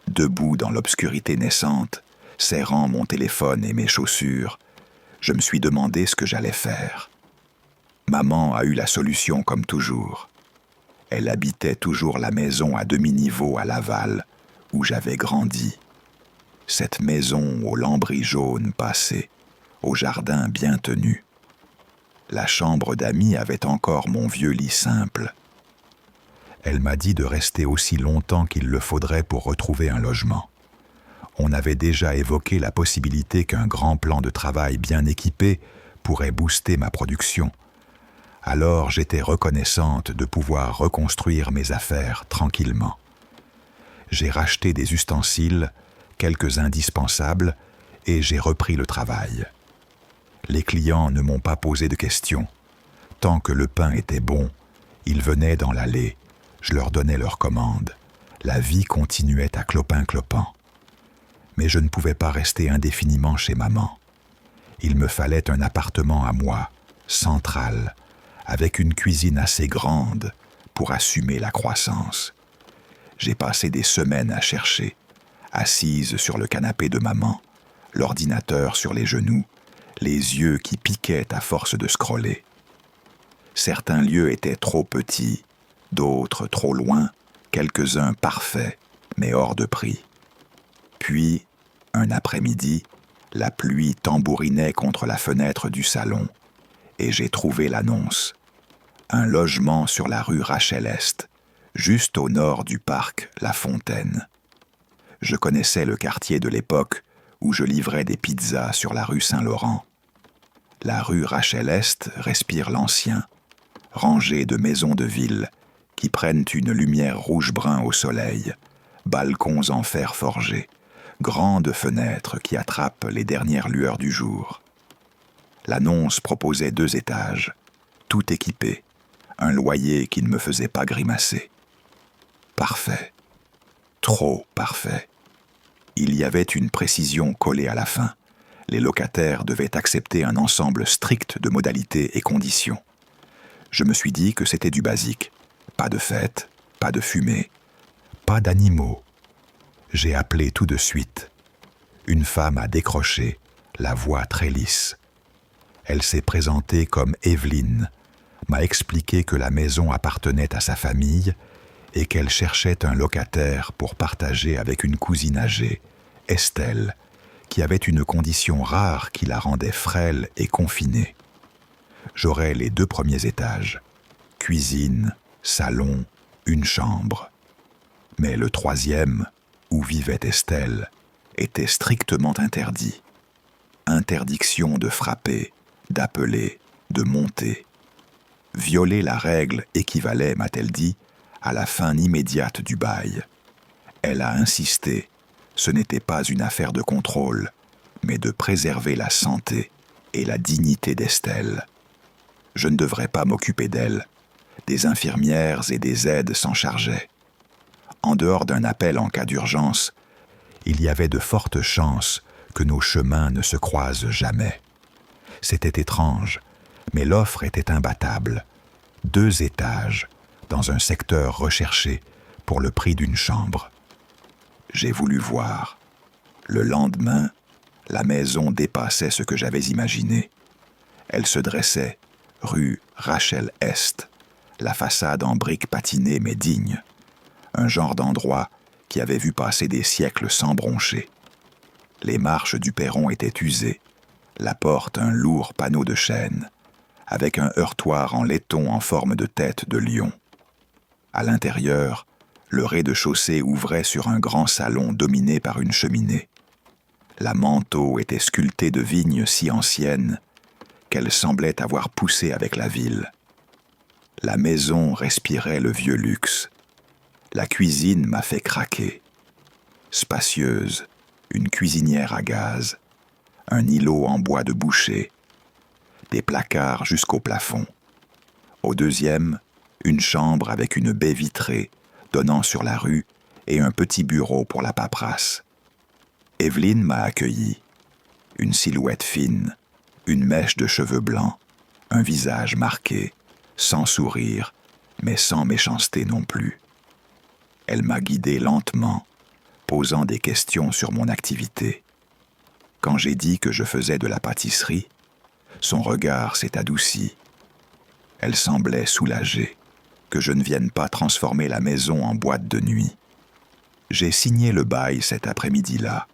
Debout dans l'obscurité naissante, serrant mon téléphone et mes chaussures, je me suis demandé ce que j'allais faire. Maman a eu la solution comme toujours. Elle habitait toujours la maison à demi-niveau à Laval, où j'avais grandi. Cette maison aux lambris jaunes passés, au jardin bien tenu. La chambre d'amis avait encore mon vieux lit simple. Elle m'a dit de rester aussi longtemps qu'il le faudrait pour retrouver un logement. On avait déjà évoqué la possibilité qu'un grand plan de travail bien équipé pourrait booster ma production. Alors j'étais reconnaissante de pouvoir reconstruire mes affaires tranquillement. J'ai racheté des ustensiles, quelques indispensables, et j'ai repris le travail. Les clients ne m'ont pas posé de questions. Tant que le pain était bon, ils venaient dans l'allée, je leur donnais leurs commandes. La vie continuait à clopin-clopant. Mais je ne pouvais pas rester indéfiniment chez maman. Il me fallait un appartement à moi, central, avec une cuisine assez grande pour assumer la croissance. J'ai passé des semaines à chercher, assise sur le canapé de maman, l'ordinateur sur les genoux, les yeux qui piquaient à force de scroller. Certains lieux étaient trop petits, d'autres trop loin, quelques-uns parfaits, mais hors de prix. Puis, un après-midi, la pluie tambourinait contre la fenêtre du salon, et j'ai trouvé l'annonce. Un logement sur la rue Rachel-Est, juste au nord du parc La Fontaine. Je connaissais le quartier de l'époque où je livrais des pizzas sur la rue Saint-Laurent. La rue Rachel-Est respire l'ancien, rangée de maisons de ville qui prennent une lumière rouge-brun au soleil, balcons en fer forgé, grande fenêtre qui attrape les dernières lueurs du jour. L'annonce proposait 2 étages, tout équipé, un loyer qui ne me faisait pas grimacer. Parfait. Trop parfait. Il y avait une précision collée à la fin. Les locataires devaient accepter un ensemble strict de modalités et conditions. Je me suis dit que c'était du basique. Pas de fête, pas de fumée, pas d'animaux. J'ai appelé tout de suite. Une femme a décroché, la voix très lisse. Elle s'est présentée comme Evelyne, m'a expliqué que la maison appartenait à sa famille et qu'elle cherchait un locataire pour partager avec une cousine âgée, Estelle, qui avait une condition rare qui la rendait frêle et confinée. J'aurais les 2 premiers étages, cuisine, salon, une chambre. Mais le 3e, où vivait Estelle, était strictement interdit. Interdiction de frapper, d'appeler, de monter. Violer la règle équivalait, m'a-t-elle dit, à la fin immédiate du bail. Elle a insisté, ce n'était pas une affaire de contrôle, mais de préserver la santé et la dignité d'Estelle. Je ne devrais pas m'occuper d'elle. Des infirmières et des aides s'en chargeaient. En dehors d'un appel en cas d'urgence, il y avait de fortes chances que nos chemins ne se croisent jamais. C'était étrange, mais l'offre était imbattable. 2 étages, dans un secteur recherché, pour le prix d'une chambre. J'ai voulu voir. Le lendemain, la maison dépassait ce que j'avais imaginé. Elle se dressait, rue Rachel-Est, la façade en briques patinées mais digne. Un genre d'endroit qui avait vu passer des siècles sans broncher. Les marches du perron étaient usées, la porte un lourd panneau de chêne, avec un heurtoir en laiton en forme de tête de lion. À l'intérieur, le rez-de-chaussée ouvrait sur un grand salon dominé par une cheminée. La manteau était sculptée de vignes si anciennes qu'elle semblait avoir poussé avec la ville. La maison respirait le vieux luxe. La cuisine m'a fait craquer. Spacieuse, une cuisinière à gaz, un îlot en bois de boucher, des placards jusqu'au plafond. Au 2e, une chambre avec une baie vitrée donnant sur la rue et un petit bureau pour la paperasse. Evelyne m'a accueilli. Une silhouette fine, une mèche de cheveux blancs, un visage marqué, sans sourire, mais sans méchanceté non plus. Elle m'a guidé lentement, posant des questions sur mon activité. Quand j'ai dit que je faisais de la pâtisserie, son regard s'est adouci. Elle semblait soulagée que je ne vienne pas transformer la maison en boîte de nuit. J'ai signé le bail cet après-midi-là.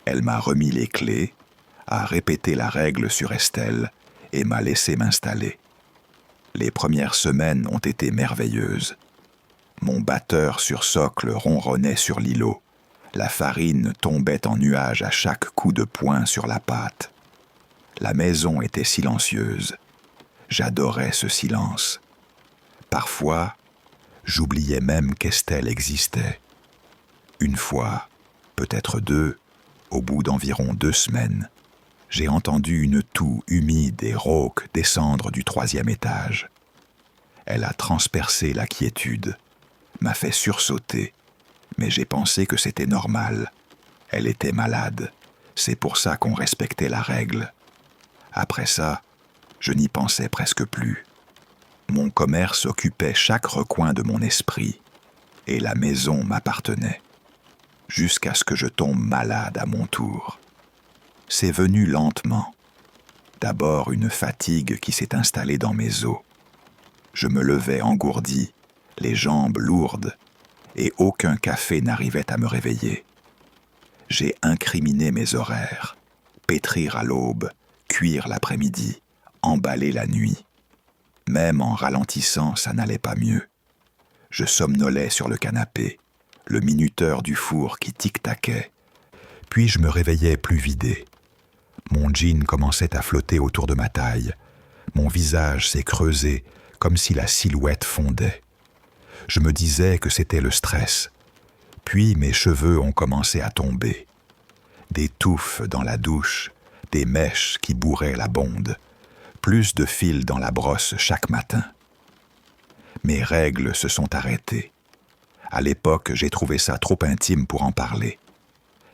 Elle m'a remis les clés, a répété la règle sur Estelle et m'a laissé m'installer. Les premières semaines ont été merveilleuses. Mon batteur sur socle ronronnait sur l'îlot. La farine tombait en nuages à chaque coup de poing sur la pâte. La maison était silencieuse. J'adorais ce silence. Parfois, j'oubliais même qu'Estelle existait. Une fois, peut-être 2, au bout d'environ 2 semaines, j'ai entendu une toux humide et rauque descendre du 3e étage. Elle a transpercé la quiétude, m'a fait sursauter, mais j'ai pensé que c'était normal. Elle était malade, c'est pour ça qu'on respectait la règle. Après ça, je n'y pensais presque plus. Mon commerce occupait chaque recoin de mon esprit, et la maison m'appartenait, jusqu'à ce que je tombe malade à mon tour. C'est venu lentement. D'abord une fatigue qui s'est installée dans mes os. Je me levais engourdi, les jambes lourdes, et aucun café n'arrivait à me réveiller. J'ai incriminé mes horaires, pétrir à l'aube, cuire l'après-midi, emballer la nuit. Même en ralentissant, ça n'allait pas mieux. Je somnolais sur le canapé, le minuteur du four qui tic-taquait. Puis je me réveillais plus vidé. Mon jean commençait à flotter autour de ma taille. Mon visage s'est creusé, comme si la silhouette fondait. Je me disais que c'était le stress. Puis mes cheveux ont commencé à tomber. Des touffes dans la douche, des mèches qui bourraient la bonde, plus de fils dans la brosse chaque matin. Mes règles se sont arrêtées. À l'époque, j'ai trouvé ça trop intime pour en parler.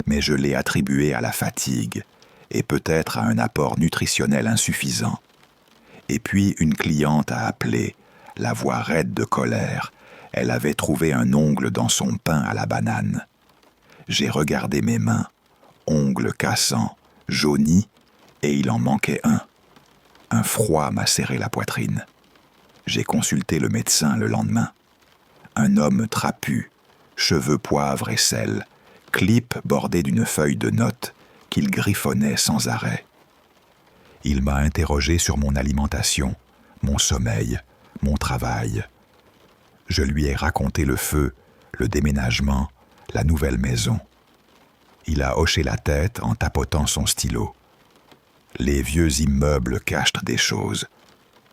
Mais je l'ai attribué à la fatigue et peut-être à un apport nutritionnel insuffisant. Et puis une cliente a appelé, la voix raide de colère. Elle avait trouvé un ongle dans son pain à la banane. J'ai regardé mes mains, ongles cassants, jaunis, et il en manquait un. Un froid m'a serré la poitrine. J'ai consulté le médecin le lendemain. Un homme trapu, cheveux poivre et sel, clip bordé d'une feuille de notes qu'il griffonnait sans arrêt. Il m'a interrogé sur mon alimentation, mon sommeil, mon travail. Je lui ai raconté le feu, le déménagement, la nouvelle maison. Il a hoché la tête en tapotant son stylo. Les vieux immeubles cachent des choses.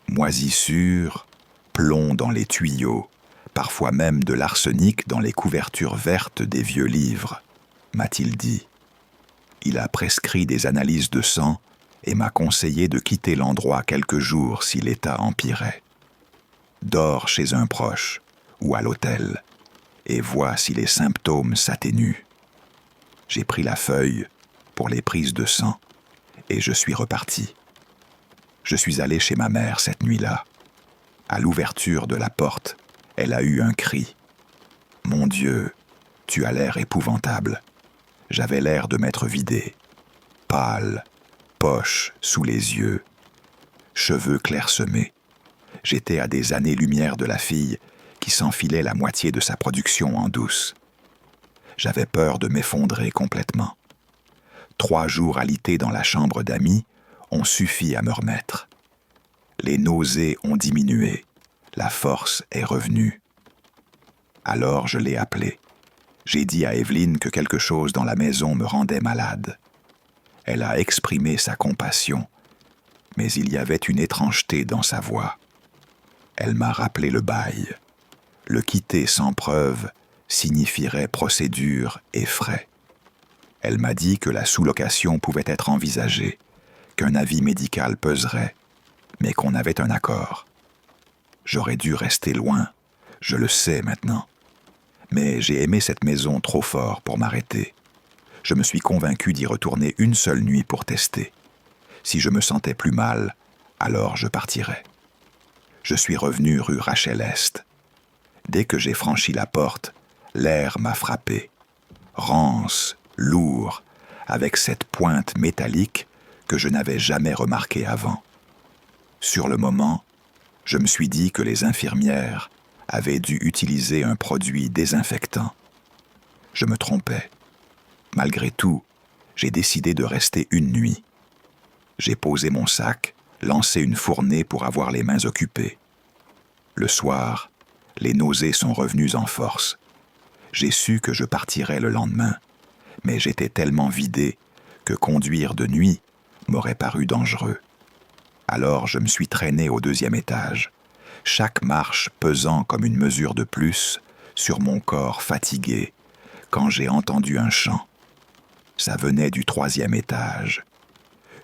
Moisissures, plomb dans les tuyaux, parfois même de l'arsenic dans les couvertures vertes des vieux livres, m'a-t-il dit. Il a prescrit des analyses de sang et m'a conseillé de quitter l'endroit quelques jours si l'état empirait. Dors chez un proche ou à l'hôtel et vois si les symptômes s'atténuent. J'ai pris la feuille pour les prises de sang et je suis reparti. Je suis allé chez ma mère cette nuit-là. À l'ouverture de la porte, elle a eu un cri. « Mon Dieu, tu as l'air épouvantable. » J'avais l'air de m'être vidé. Pâle, poche sous les yeux, cheveux clairsemés. J'étais à des années-lumière de la fille qui s'enfilait la moitié de sa production en douce. J'avais peur de m'effondrer complètement. 3 jours alités dans la chambre d'amis ont suffi à me remettre. Les nausées ont diminué, la force est revenue. Alors je l'ai appelée. J'ai dit à Evelyne que quelque chose dans la maison me rendait malade. Elle a exprimé sa compassion, mais il y avait une étrangeté dans sa voix. Elle m'a rappelé le bail. Le quitter sans preuve signifierait procédure et frais. Elle m'a dit que la sous-location pouvait être envisagée, qu'un avis médical peserait, mais qu'on avait un accord. J'aurais dû rester loin, je le sais maintenant. Mais j'ai aimé cette maison trop fort pour m'arrêter. Je me suis convaincu d'y retourner une seule nuit pour tester. Si je me sentais plus mal, alors je partirais. Je suis revenu rue Rachel-Est. Dès que j'ai franchi la porte, l'air m'a frappé. Rance, lourd, avec cette pointe métallique que je n'avais jamais remarquée avant. Sur le moment, je me suis dit que les infirmières avaient dû utiliser un produit désinfectant. Je me trompais. Malgré tout, j'ai décidé de rester une nuit. J'ai posé mon sac, lancé une fournée pour avoir les mains occupées. Le soir, les nausées sont revenues en force. J'ai su que je partirais le lendemain, mais j'étais tellement vidé que conduire de nuit m'aurait paru dangereux. Alors je me suis traîné au 2e étage, chaque marche pesant comme une mesure de plus sur mon corps fatigué, quand j'ai entendu un chant. Ça venait du 3e étage.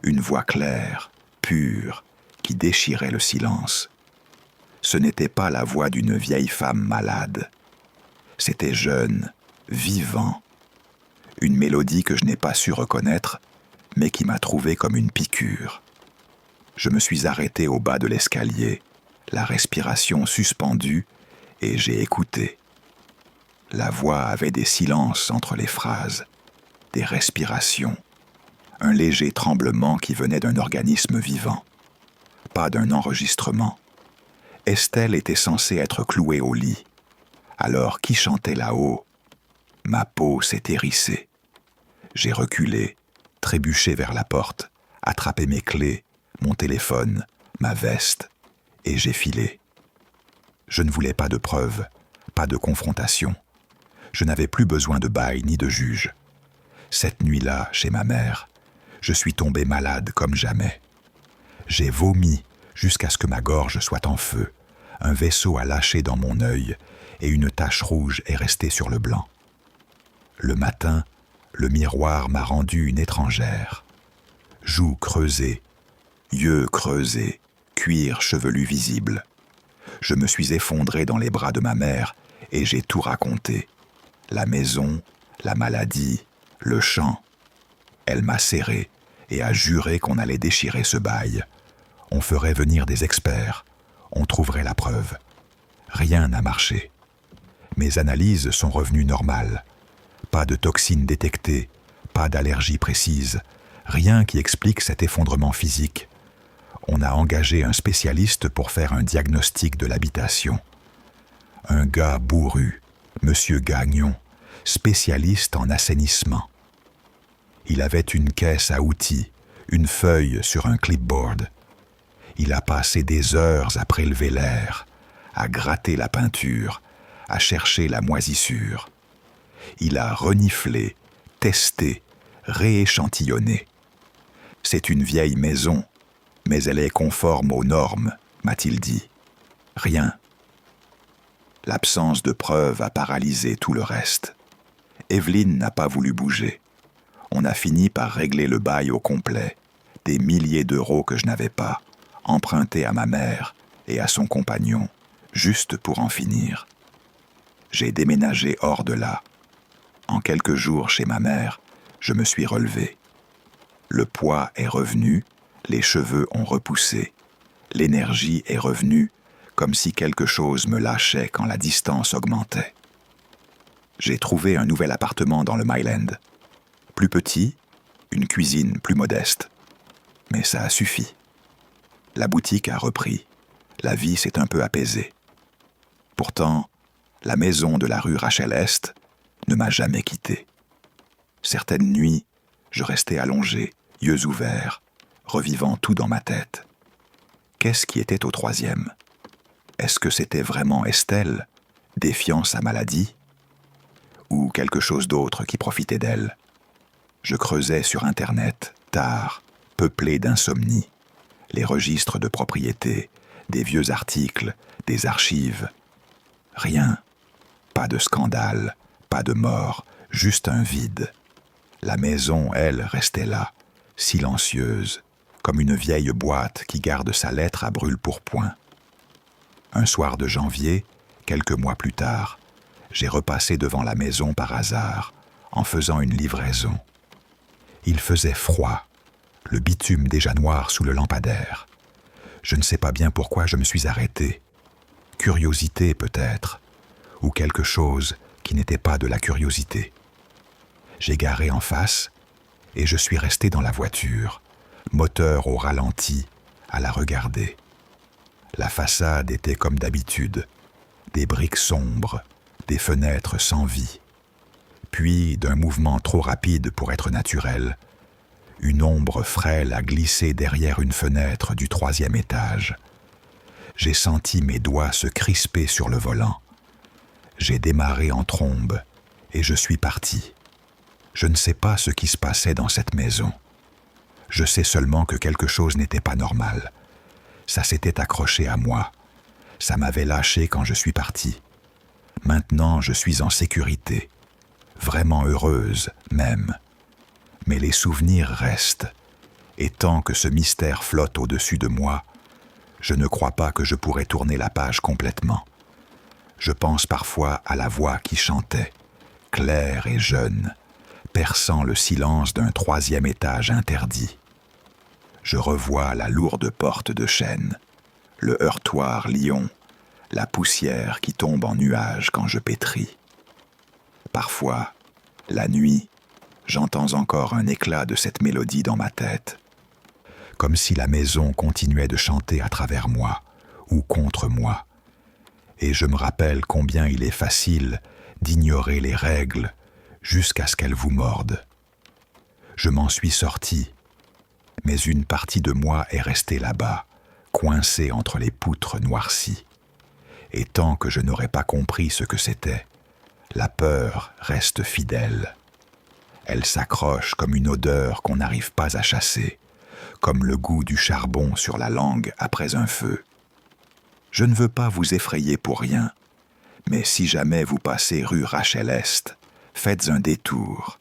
Une voix claire, pure, qui déchirait le silence. Ce n'était pas la voix d'une vieille femme malade. C'était jeune, vivant. Une mélodie que je n'ai pas su reconnaître, mais qui m'a trouvé comme une piqûre. Je me suis arrêté au bas de l'escalier, la respiration suspendue, et j'ai écouté. La voix avait des silences entre les phrases, des respirations, un léger tremblement qui venait d'un organisme vivant, pas d'un enregistrement. Estelle était censée être clouée au lit. Alors qui chantait là-haut? Ma peau s'est hérissée. J'ai reculé, trébuché vers la porte, attrapé mes clés, mon téléphone, ma veste, et j'ai filé. Je ne voulais pas de preuves, pas de confrontation. Je n'avais plus besoin de bail ni de juge. Cette nuit-là, chez ma mère, je suis tombé malade comme jamais. J'ai vomi jusqu'à ce que ma gorge soit en feu. Un vaisseau a lâché dans mon œil et une tache rouge est restée sur le blanc. Le matin, Le miroir m'a rendu une étrangère. Joues creusées, yeux creusés, cuir chevelu visible. Je me suis effondré dans les bras de ma mère et j'ai tout raconté. La maison, la maladie, le champ. Elle m'a serré et a juré qu'on allait déchirer ce bail. On ferait venir des experts. On trouverait la preuve. Rien n'a marché. Mes analyses sont revenues normales. Pas de toxines détectées, pas d'allergie précise, rien qui explique cet effondrement physique. On a engagé un spécialiste pour faire un diagnostic de l'habitation. Un gars bourru, Monsieur Gagnon, spécialiste en assainissement. Il avait une caisse à outils, une feuille sur un clipboard. Il a passé des heures à prélever l'air, à gratter la peinture, à chercher la moisissure. Il a reniflé, testé, rééchantillonné. C'est une vieille maison, mais elle est conforme aux normes, m'a-t-il dit. Rien. L'absence de preuves a paralysé tout le reste. Evelyne n'a pas voulu bouger. On a fini par régler le bail au complet, des milliers d'euros que je n'avais pas, empruntés à ma mère et à son compagnon, juste pour en finir. J'ai déménagé hors de là. En quelques jours chez ma mère, je me suis relevé. Le poids est revenu, les cheveux ont repoussé, l'énergie est revenue, comme si quelque chose me lâchait quand la distance augmentait. J'ai trouvé un nouvel appartement dans le Myland. Plus petit, une cuisine plus modeste. Mais ça a suffi. La boutique a repris. La vie s'est un peu apaisée. Pourtant, la maison de la rue Rachel-Est ne m'a jamais quitté. Certaines nuits, je restais allongé, yeux ouverts, revivant tout dans ma tête. Qu'est-ce qui était au troisième? Est-ce que c'était vraiment Estelle, défiant sa maladie? Ou quelque chose d'autre qui profitait d'elle? Je creusais sur Internet, tard, peuplé d'insomnie, les registres de propriété, des vieux articles, des archives. Rien. Pas de scandale, pas de mort, juste un vide. La maison, elle, restait là, silencieuse, comme une vieille boîte qui garde sa lettre à brûle-pourpoint. Un soir de janvier, quelques mois plus tard, j'ai repassé devant la maison par hasard, en faisant une livraison. Il faisait froid, le bitume déjà noir sous le lampadaire. Je ne sais pas bien pourquoi je me suis arrêté. Curiosité peut-être, ou quelque chose qui n'était pas de la curiosité. J'ai garé en face et je suis resté dans la voiture, moteur au ralenti, à la regarder. La façade était comme d'habitude, des briques sombres, des fenêtres sans vie. Puis, d'un mouvement trop rapide pour être naturel, une ombre frêle a glissé derrière une fenêtre du 3e étage. J'ai senti mes doigts se crisper sur le volant. J'ai démarré en trombe et je suis parti. Je ne sais pas ce qui se passait dans cette maison. Je sais seulement que quelque chose n'était pas normal. Ça s'était accroché à moi. Ça m'avait lâché quand je suis parti. Maintenant, je suis en sécurité. Vraiment heureuse, même. Mais les souvenirs restent. Et tant que ce mystère flotte au-dessus de moi, je ne crois pas que je pourrais tourner la page complètement. Je pense parfois à la voix qui chantait, claire et jeune, perçant le silence d'un 3e étage interdit. Je revois la lourde porte de chêne, le heurtoir lion, la poussière qui tombe en nuages quand je pétris. Parfois, la nuit, j'entends encore un éclat de cette mélodie dans ma tête, comme si la maison continuait de chanter à travers moi ou contre moi. Et je me rappelle combien il est facile d'ignorer les règles jusqu'à ce qu'elles vous mordent. Je m'en suis sorti, mais une partie de moi est restée là-bas, coincée entre les poutres noircies. Et tant que je n'aurai pas compris ce que c'était, la peur reste fidèle. Elle s'accroche comme une odeur qu'on n'arrive pas à chasser, comme le goût du charbon sur la langue après un feu. Je ne veux pas vous effrayer pour rien, mais si jamais vous passez rue Rachel-Est, faites un détour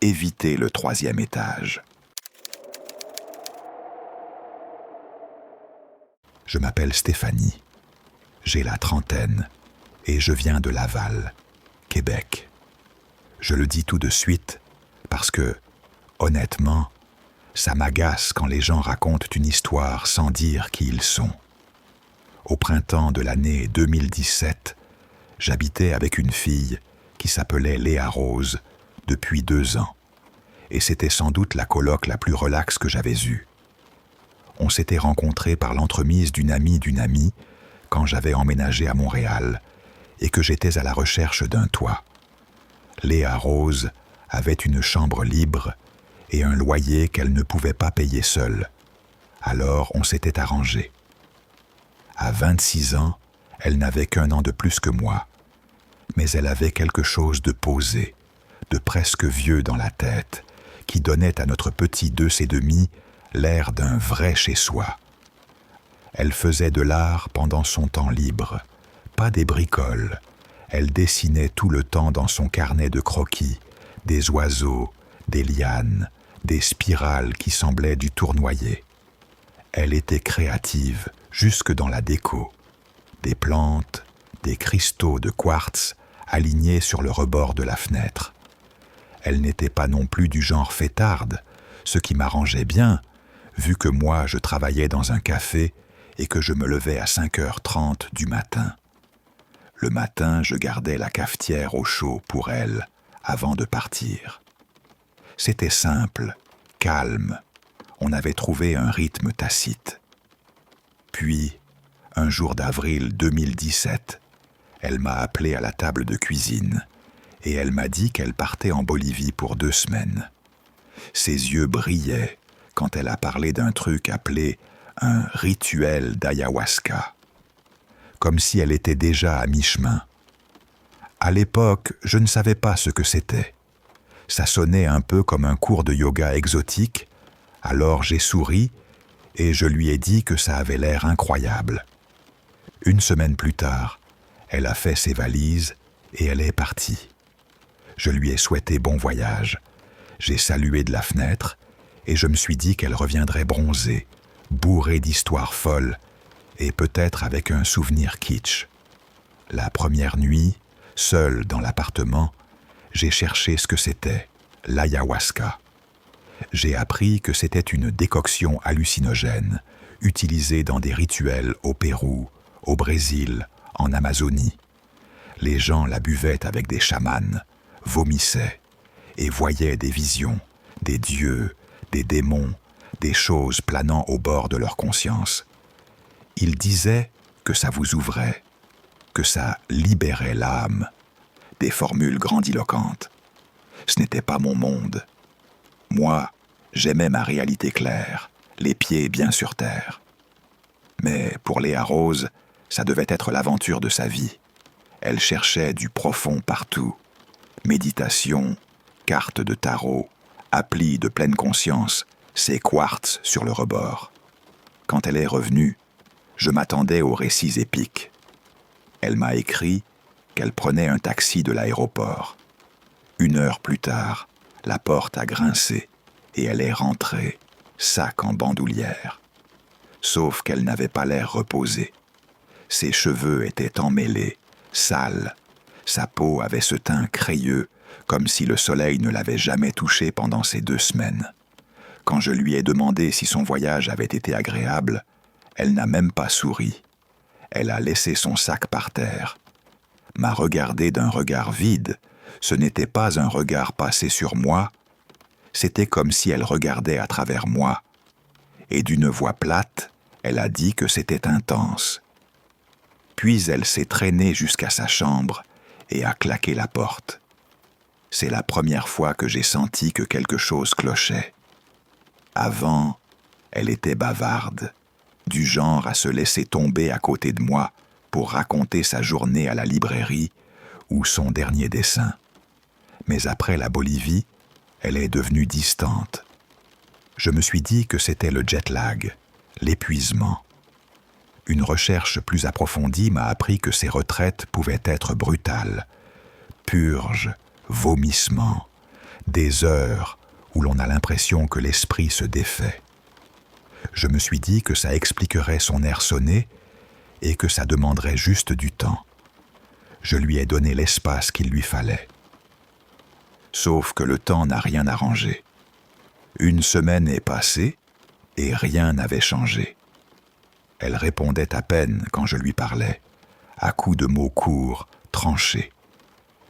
éviter le 3e étage. Je m'appelle Stéphanie. J'ai la trentaine et je viens de Laval, Québec. Je le dis tout de suite parce que, honnêtement, ça m'agace quand les gens racontent une histoire sans dire qui ils sont. Au printemps de l'année 2017, j'habitais avec une fille qui s'appelait Léa Rose depuis 2 ans, et c'était sans doute la coloc la plus relaxe que j'avais eue. On s'était rencontrés par l'entremise d'une amie quand j'avais emménagé à Montréal et que j'étais à la recherche d'un toit. Léa Rose avait une chambre libre et un loyer qu'elle ne pouvait pas payer seule. Alors on s'était arrangé. À 26 ans, elle n'avait qu'1 an de plus que moi, mais elle avait quelque chose de posé, de presque vieux dans la tête, qui donnait à notre petit 2,5 l'air d'un vrai chez-soi. Elle faisait de l'art pendant son temps libre, pas des bricoles. Elle dessinait tout le temps dans son carnet de croquis, des oiseaux, des lianes, des spirales qui semblaient du tournoyer. Elle était créative, jusque dans la déco. Des plantes, des cristaux de quartz alignés sur le rebord de la fenêtre. Elle n'était pas non plus du genre fêtarde, ce qui m'arrangeait bien, vu que moi je travaillais dans un café et que je me levais à 5h30 du matin. Le matin, je gardais la cafetière au chaud pour elle, avant de partir. C'était simple, calme. On avait trouvé un rythme tacite. Puis, un jour d'avril 2017, elle m'a appelé à la table de cuisine et elle m'a dit qu'elle partait en Bolivie pour 2 semaines. Ses yeux brillaient quand elle a parlé d'un truc appelé un rituel d'ayahuasca, comme si elle était déjà à mi-chemin. À l'époque, je ne savais pas ce que c'était. Ça sonnait un peu comme un cours de yoga exotique, alors j'ai souri et je lui ai dit que ça avait l'air incroyable. 1 semaine plus tard, elle a fait ses valises et elle est partie. Je lui ai souhaité bon voyage. J'ai salué de la fenêtre et je me suis dit qu'elle reviendrait bronzée, bourrée d'histoires folles et peut-être avec un souvenir kitsch. La première nuit, seule dans l'appartement, j'ai cherché ce que c'était, l'ayahuasca. J'ai appris que c'était une décoction hallucinogène, utilisée dans des rituels au Pérou, au Brésil, en Amazonie. Les gens la buvaient avec des chamans, vomissaient et voyaient des visions, des dieux, des démons, des choses planant au bord de leur conscience. Ils disaient que ça vous ouvrait, que ça libérait l'âme. Des formules grandiloquentes. Ce n'était pas mon monde. Moi, j'aimais ma réalité claire, les pieds bien sur terre. Mais pour Léa Rose, ça devait être l'aventure de sa vie. Elle cherchait du profond partout. Méditation, cartes de tarot, applis de pleine conscience, ses quartz sur le rebord. Quand elle est revenue, je m'attendais aux récits épiques. Elle m'a écrit qu'elle prenait un taxi de l'aéroport. 1 heure plus tard, la porte a grincé et elle est rentrée, sac en bandoulière. Sauf qu'elle n'avait pas l'air reposée. Ses cheveux étaient emmêlés, sales. Sa peau avait ce teint crayeux, comme si le soleil ne l'avait jamais touchée pendant ces 2 semaines. Quand je lui ai demandé si son voyage avait été agréable, elle n'a même pas souri. Elle a laissé son sac par terre. M'a regardé d'un regard vide. Ce n'était pas un regard passé sur moi, c'était comme si elle regardait à travers moi. Et d'une voix plate, elle a dit que c'était intense. Puis elle s'est traînée jusqu'à sa chambre et a claqué la porte. C'est la première fois que j'ai senti que quelque chose clochait. Avant, elle était bavarde, du genre à se laisser tomber à côté de moi pour raconter sa journée à la librairie ou son dernier dessin. Mais après la Bolivie, elle est devenue distante. Je me suis dit que c'était le jet lag, l'épuisement. Une recherche plus approfondie m'a appris que ces retraites pouvaient être brutales. Purges, vomissements, des heures où l'on a l'impression que l'esprit se défait. Je me suis dit que ça expliquerait son air sonné et que ça demanderait juste du temps. Je lui ai donné l'espace qu'il lui fallait. Sauf que le temps n'a rien arrangé. Une semaine est passée et rien n'avait changé. Elle répondait à peine quand je lui parlais, à coups de mots courts, tranchés.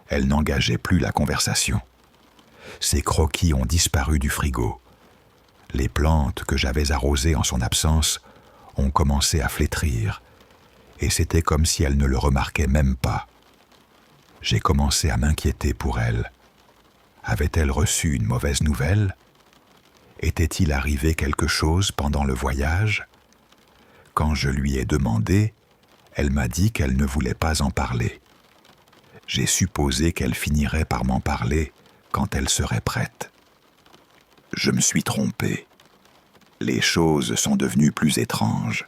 Elle n'engageait plus la conversation. Ses croquis ont disparu du frigo. Les plantes que j'avais arrosées en son absence ont commencé à flétrir, et c'était comme si elle ne le remarquait même pas. J'ai commencé à m'inquiéter pour elle. Avait-elle reçu une mauvaise nouvelle ? Était-il arrivé quelque chose pendant le voyage ? Quand je lui ai demandé, elle m'a dit qu'elle ne voulait pas en parler. J'ai supposé qu'elle finirait par m'en parler quand elle serait prête. Je me suis trompé. Les choses sont devenues plus étranges.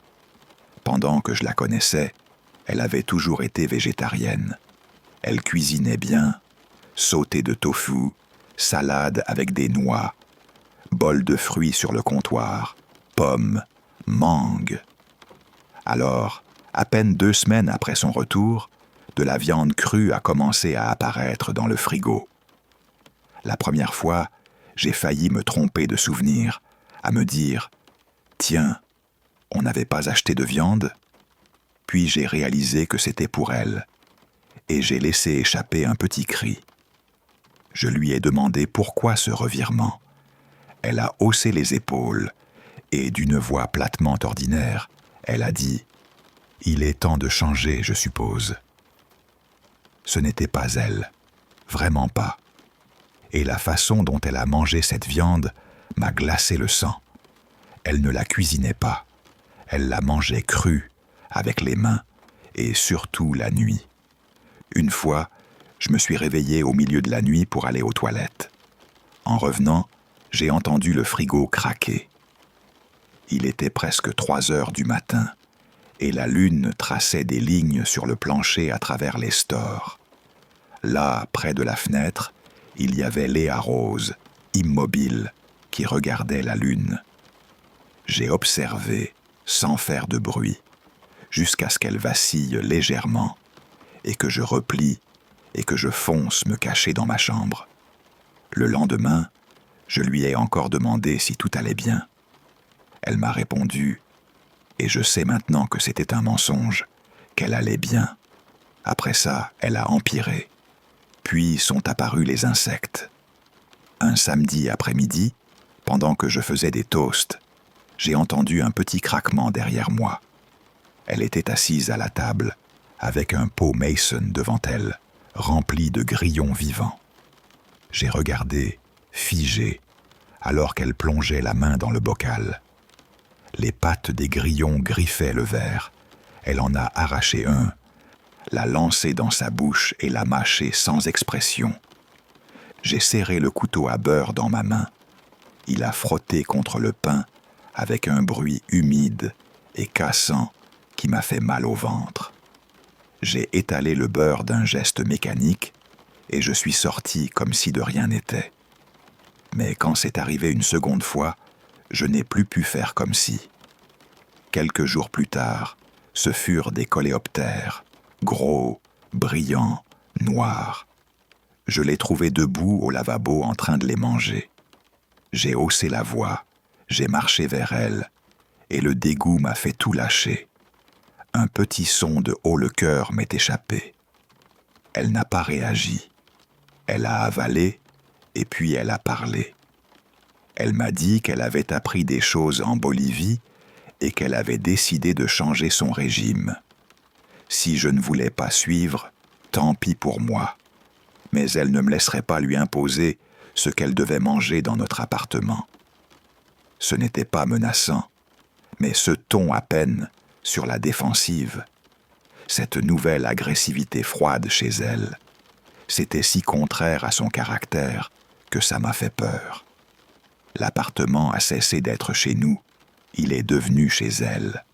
Pendant que je la connaissais, elle avait toujours été végétarienne. Elle cuisinait bien, sauté de tofu, salade avec des noix, bol de fruits sur le comptoir, pommes, mangue. Alors, à peine 2 semaines après son retour, de la viande crue a commencé à apparaître dans le frigo. La première fois, j'ai failli me tromper de souvenir, à me dire « Tiens, on n'avait pas acheté de viande ?» Puis j'ai réalisé que c'était pour elle, et j'ai laissé échapper un petit cri. Je lui ai demandé pourquoi ce revirement. Elle a haussé les épaules, et d'une voix platement ordinaire, elle a dit « Il est temps de changer, je suppose. » Ce n'était pas elle, vraiment pas. Et la façon dont elle a mangé cette viande m'a glacé le sang. Elle ne la cuisinait pas, elle la mangeait crue, avec les mains, et surtout la nuit. Une fois, je me suis réveillé au milieu de la nuit pour aller aux toilettes. En revenant, j'ai entendu le frigo craquer. Il était presque 3 heures du matin, et la lune traçait des lignes sur le plancher à travers les stores. Là, près de la fenêtre, il y avait Léa Rose, immobile, qui regardait la lune. J'ai observé, sans faire de bruit, jusqu'à ce qu'elle vacille légèrement, et que je replie, et que je fonce me cacher dans ma chambre. Le lendemain, je lui ai encore demandé si tout allait bien. Elle m'a répondu, et je sais maintenant que c'était un mensonge, qu'elle allait bien. Après ça, elle a empiré. Puis sont apparus les insectes. Un samedi après-midi, pendant que je faisais des toasts, j'ai entendu un petit craquement derrière moi. Elle était assise à la table, avec un pot Mason devant elle, rempli de grillons vivants. J'ai regardé, figé, alors qu'elle plongeait la main dans le bocal. Les pattes des grillons griffaient le verre. Elle en a arraché un, l'a lancé dans sa bouche et l'a mâché sans expression. J'ai serré le couteau à beurre dans ma main. Il a frotté contre le pain avec un bruit humide et cassant qui m'a fait mal au ventre. J'ai étalé le beurre d'un geste mécanique et je suis sorti comme si de rien n'était. Mais quand c'est arrivé une seconde fois, je n'ai plus pu faire comme si. Quelques jours plus tard, ce furent des coléoptères, gros, brillants, noirs. Je l'ai trouvé debout au lavabo en train de les manger. J'ai haussé la voix, j'ai marché vers elle, et le dégoût m'a fait tout lâcher. Un petit son de haut-le-cœur m'est échappé. Elle n'a pas réagi. Elle a avalé, et puis elle a parlé. Elle m'a dit qu'elle avait appris des choses en Bolivie et qu'elle avait décidé de changer son régime. Si je ne voulais pas suivre, tant pis pour moi. Mais elle ne me laisserait pas lui imposer ce qu'elle devait manger dans notre appartement. Ce n'était pas menaçant, mais ce ton à peine sur la défensive, cette nouvelle agressivité froide chez elle, c'était si contraire à son caractère que ça m'a fait peur. L'appartement a cessé d'être chez nous, il est devenu chez elle.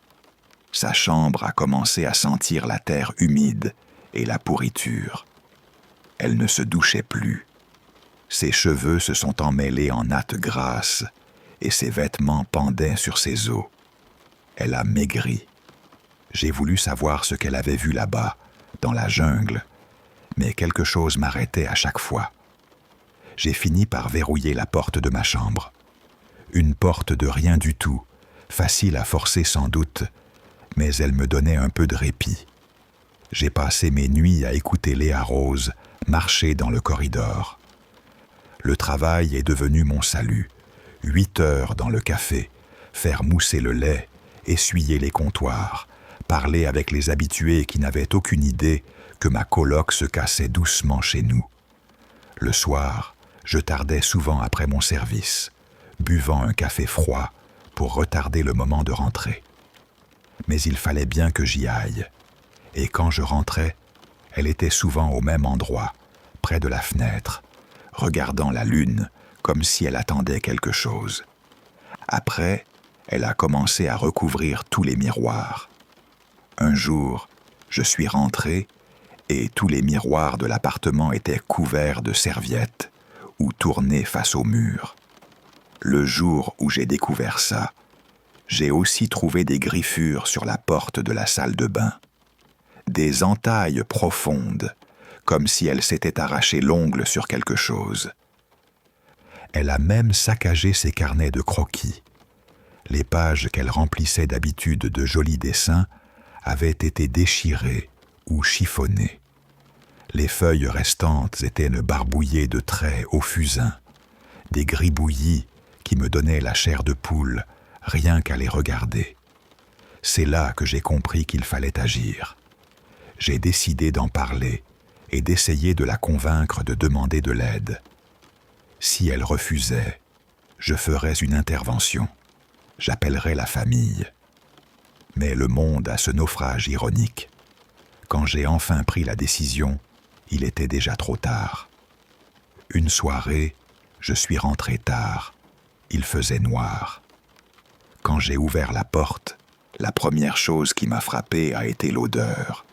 Sa chambre a commencé à sentir la terre humide et la pourriture. Elle ne se douchait plus. Ses cheveux se sont emmêlés en nattes grasses et ses vêtements pendaient sur ses os. Elle a maigri. J'ai voulu savoir ce qu'elle avait vu là-bas, dans la jungle, mais quelque chose m'arrêtait à chaque fois. J'ai fini par verrouiller la porte de ma chambre. Une porte de rien du tout, facile à forcer sans doute, mais elle me donnait un peu de répit. J'ai passé mes nuits à écouter Léa Rose marcher dans le corridor. Le travail est devenu mon salut. 8 heures dans le café, faire mousser le lait, essuyer les comptoirs, parler avec les habitués qui n'avaient aucune idée que ma coloc se cassait doucement chez nous. Le soir, je tardais souvent après mon service, buvant un café froid pour retarder le moment de rentrer. Mais il fallait bien que j'y aille, et quand je rentrais, elle était souvent au même endroit, près de la fenêtre, regardant la lune comme si elle attendait quelque chose. Après, elle a commencé à recouvrir tous les miroirs. Un jour, je suis rentré et tous les miroirs de l'appartement étaient couverts de serviettes ou tournés face au mur. Le jour où j'ai découvert ça, j'ai aussi trouvé des griffures sur la porte de la salle de bain. Des entailles profondes, comme si elle s'était arraché l'ongle sur quelque chose. Elle a même saccagé ses carnets de croquis. Les pages qu'elle remplissait d'habitude de jolis dessins avaient été déchirées ou chiffonnées. Les feuilles restantes étaient barbouillées de traits au fusain, des gribouillis qui me donnaient la chair de poule rien qu'à les regarder. C'est là que j'ai compris qu'il fallait agir. J'ai décidé d'en parler et d'essayer de la convaincre de demander de l'aide. Si elle refusait, je ferais une intervention. J'appellerais la famille. Mais le monde a ce naufrage ironique. Quand j'ai enfin pris la décision, il était déjà trop tard. Une soirée, je suis rentré tard. Il faisait noir. Quand j'ai ouvert la porte, la première chose qui m'a frappé a été l'odeur.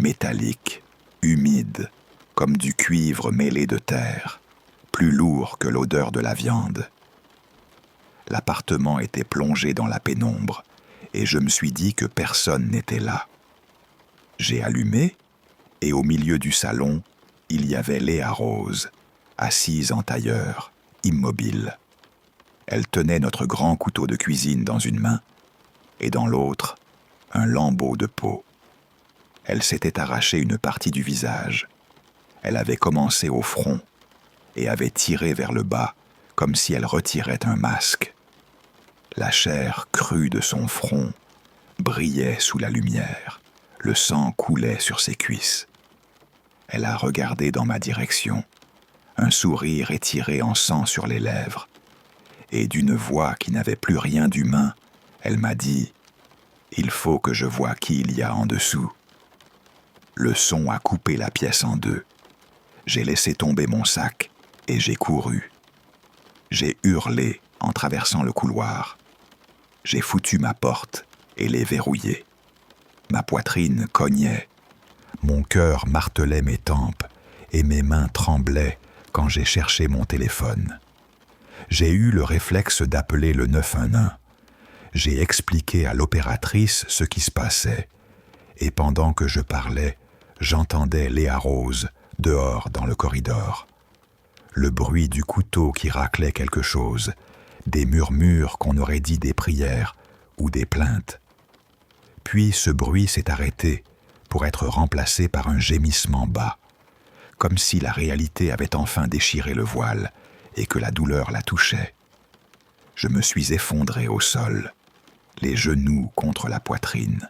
Métallique, humide, comme du cuivre mêlé de terre, plus lourd que l'odeur de la viande. L'appartement était plongé dans la pénombre et je me suis dit que personne n'était là. J'ai allumé et au milieu du salon, il y avait Léa Rose, assise en tailleur, immobile. Elle tenait notre grand couteau de cuisine dans une main et dans l'autre, un lambeau de peau. Elle s'était arraché une partie du visage. Elle avait commencé au front et avait tiré vers le bas comme si elle retirait un masque. La chair crue de son front brillait sous la lumière. Le sang coulait sur ses cuisses. Elle a regardé dans ma direction, un sourire étiré en sang sur les lèvres, et d'une voix qui n'avait plus rien d'humain, elle m'a dit « Il faut que je voie qui il y a en dessous ». Le son a coupé la pièce en deux. J'ai laissé tomber mon sac et j'ai couru. J'ai hurlé en traversant le couloir. J'ai foutu ma porte et l'ai verrouillée. Ma poitrine cognait. Mon cœur martelait mes tempes et mes mains tremblaient quand j'ai cherché mon téléphone. J'ai eu le réflexe d'appeler le 911. J'ai expliqué à l'opératrice ce qui se passait et pendant que je parlais, j'entendais Léa Rose dehors dans le corridor. Le bruit du couteau qui raclait quelque chose, des murmures qu'on aurait dit des prières ou des plaintes. Puis ce bruit s'est arrêté pour être remplacé par un gémissement bas, comme si la réalité avait enfin déchiré le voile et que la douleur la touchait. Je me suis effondré au sol, les genoux contre la poitrine,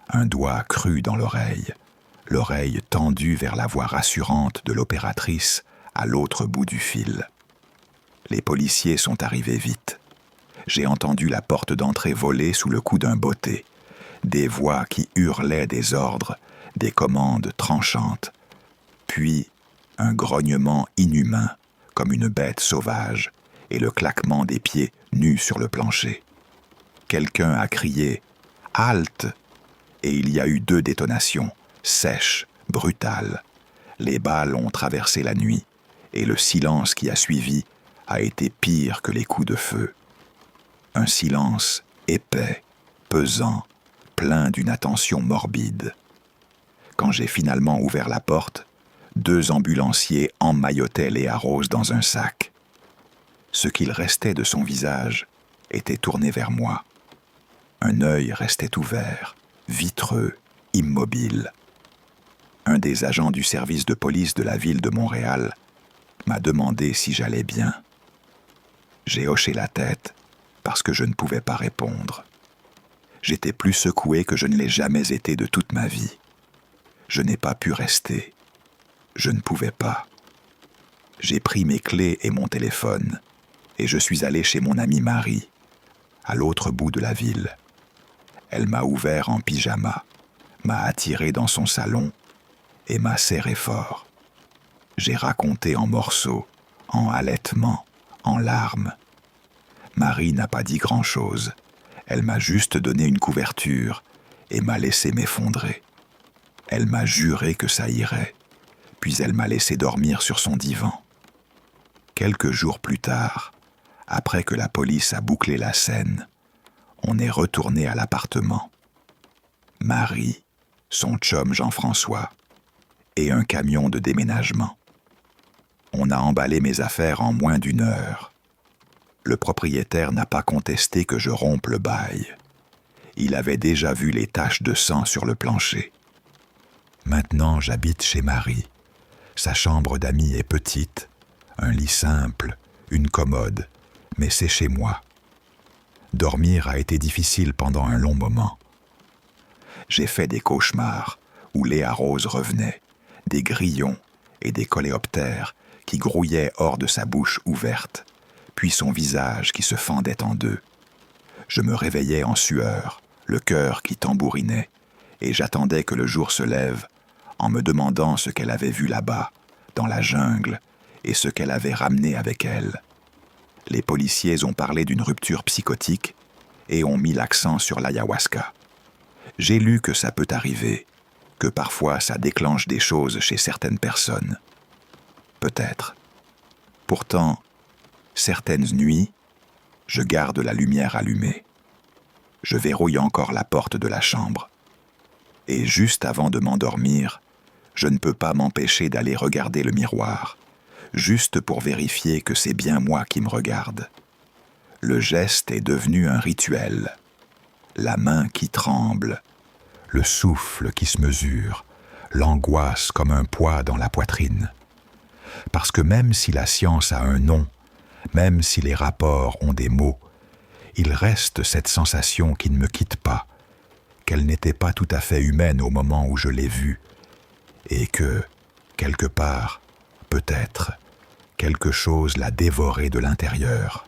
un doigt cru dans l'oreille tendue vers la voix rassurante de l'opératrice à l'autre bout du fil. Les policiers sont arrivés vite. J'ai entendu la porte d'entrée voler sous le coup d'un botté, des voix qui hurlaient des ordres, des commandes tranchantes, puis un grognement inhumain, comme une bête sauvage, et le claquement des pieds nus sur le plancher. Quelqu'un a crié « Halte !» et il y a eu 2 détonations, sèches, brutales. Les balles ont traversé la nuit et le silence qui a suivi a été pire que les coups de feu. Un silence épais, pesant, plein d'une attention morbide. Quand j'ai finalement ouvert la porte, 2 ambulanciers emmaillotaient Léa Rose dans un sac. Ce qu'il restait de son visage était tourné vers moi. Un œil restait ouvert, vitreux, immobile. Un des agents du service de police de la ville de Montréal m'a demandé si j'allais bien. J'ai hoché la tête parce que je ne pouvais pas répondre. J'étais plus secoué que je ne l'ai jamais été de toute ma vie. Je n'ai pas pu rester. Je ne pouvais pas. J'ai pris mes clés et mon téléphone et je suis allé chez mon amie Marie, à l'autre bout de la ville. Elle m'a ouvert en pyjama, m'a attiré dans son salon et m'a serré fort. J'ai raconté en morceaux, en halètements, en larmes. Marie n'a pas dit grand-chose. Elle m'a juste donné une couverture et m'a laissé m'effondrer. Elle m'a juré que ça irait, puis elle m'a laissé dormir sur son divan. Quelques jours plus tard, après que la police a bouclé la scène, on est retourné à l'appartement. Marie, son chum Jean-François et un camion de déménagement. On a emballé mes affaires en moins d'1 heure. Le propriétaire n'a pas contesté que je rompe le bail. Il avait déjà vu les taches de sang sur le plancher. Maintenant, j'habite chez Marie. Sa chambre d'amis est petite, un lit simple, une commode, mais c'est chez moi. Dormir a été difficile pendant un long moment. J'ai fait des cauchemars où Léa Rose revenait, des grillons et des coléoptères qui grouillaient hors de sa bouche ouverte, puis son visage qui se fendait en 2. Je me réveillais en sueur, le cœur qui tambourinait, et j'attendais que le jour se lève en me demandant ce qu'elle avait vu là-bas, dans la jungle, et ce qu'elle avait ramené avec elle. Les policiers ont parlé d'une rupture psychotique et ont mis l'accent sur l'ayahuasca. J'ai lu que ça peut arriver, que parfois ça déclenche des choses chez certaines personnes. Peut-être. Pourtant, certaines nuits, je garde la lumière allumée. Je verrouille encore la porte de la chambre. Et juste avant de m'endormir, je ne peux pas m'empêcher d'aller regarder le miroir, juste pour vérifier que c'est bien moi qui me regarde. Le geste est devenu un rituel. La main qui tremble, le souffle qui se mesure, l'angoisse comme un poids dans la poitrine. Parce que même si la science a un nom, même si les rapports ont des mots, il reste cette sensation qui ne me quitte pas, qu'elle n'était pas tout à fait humaine au moment où je l'ai vue, et que, quelque part, peut-être, quelque chose l'a dévorée de l'intérieur.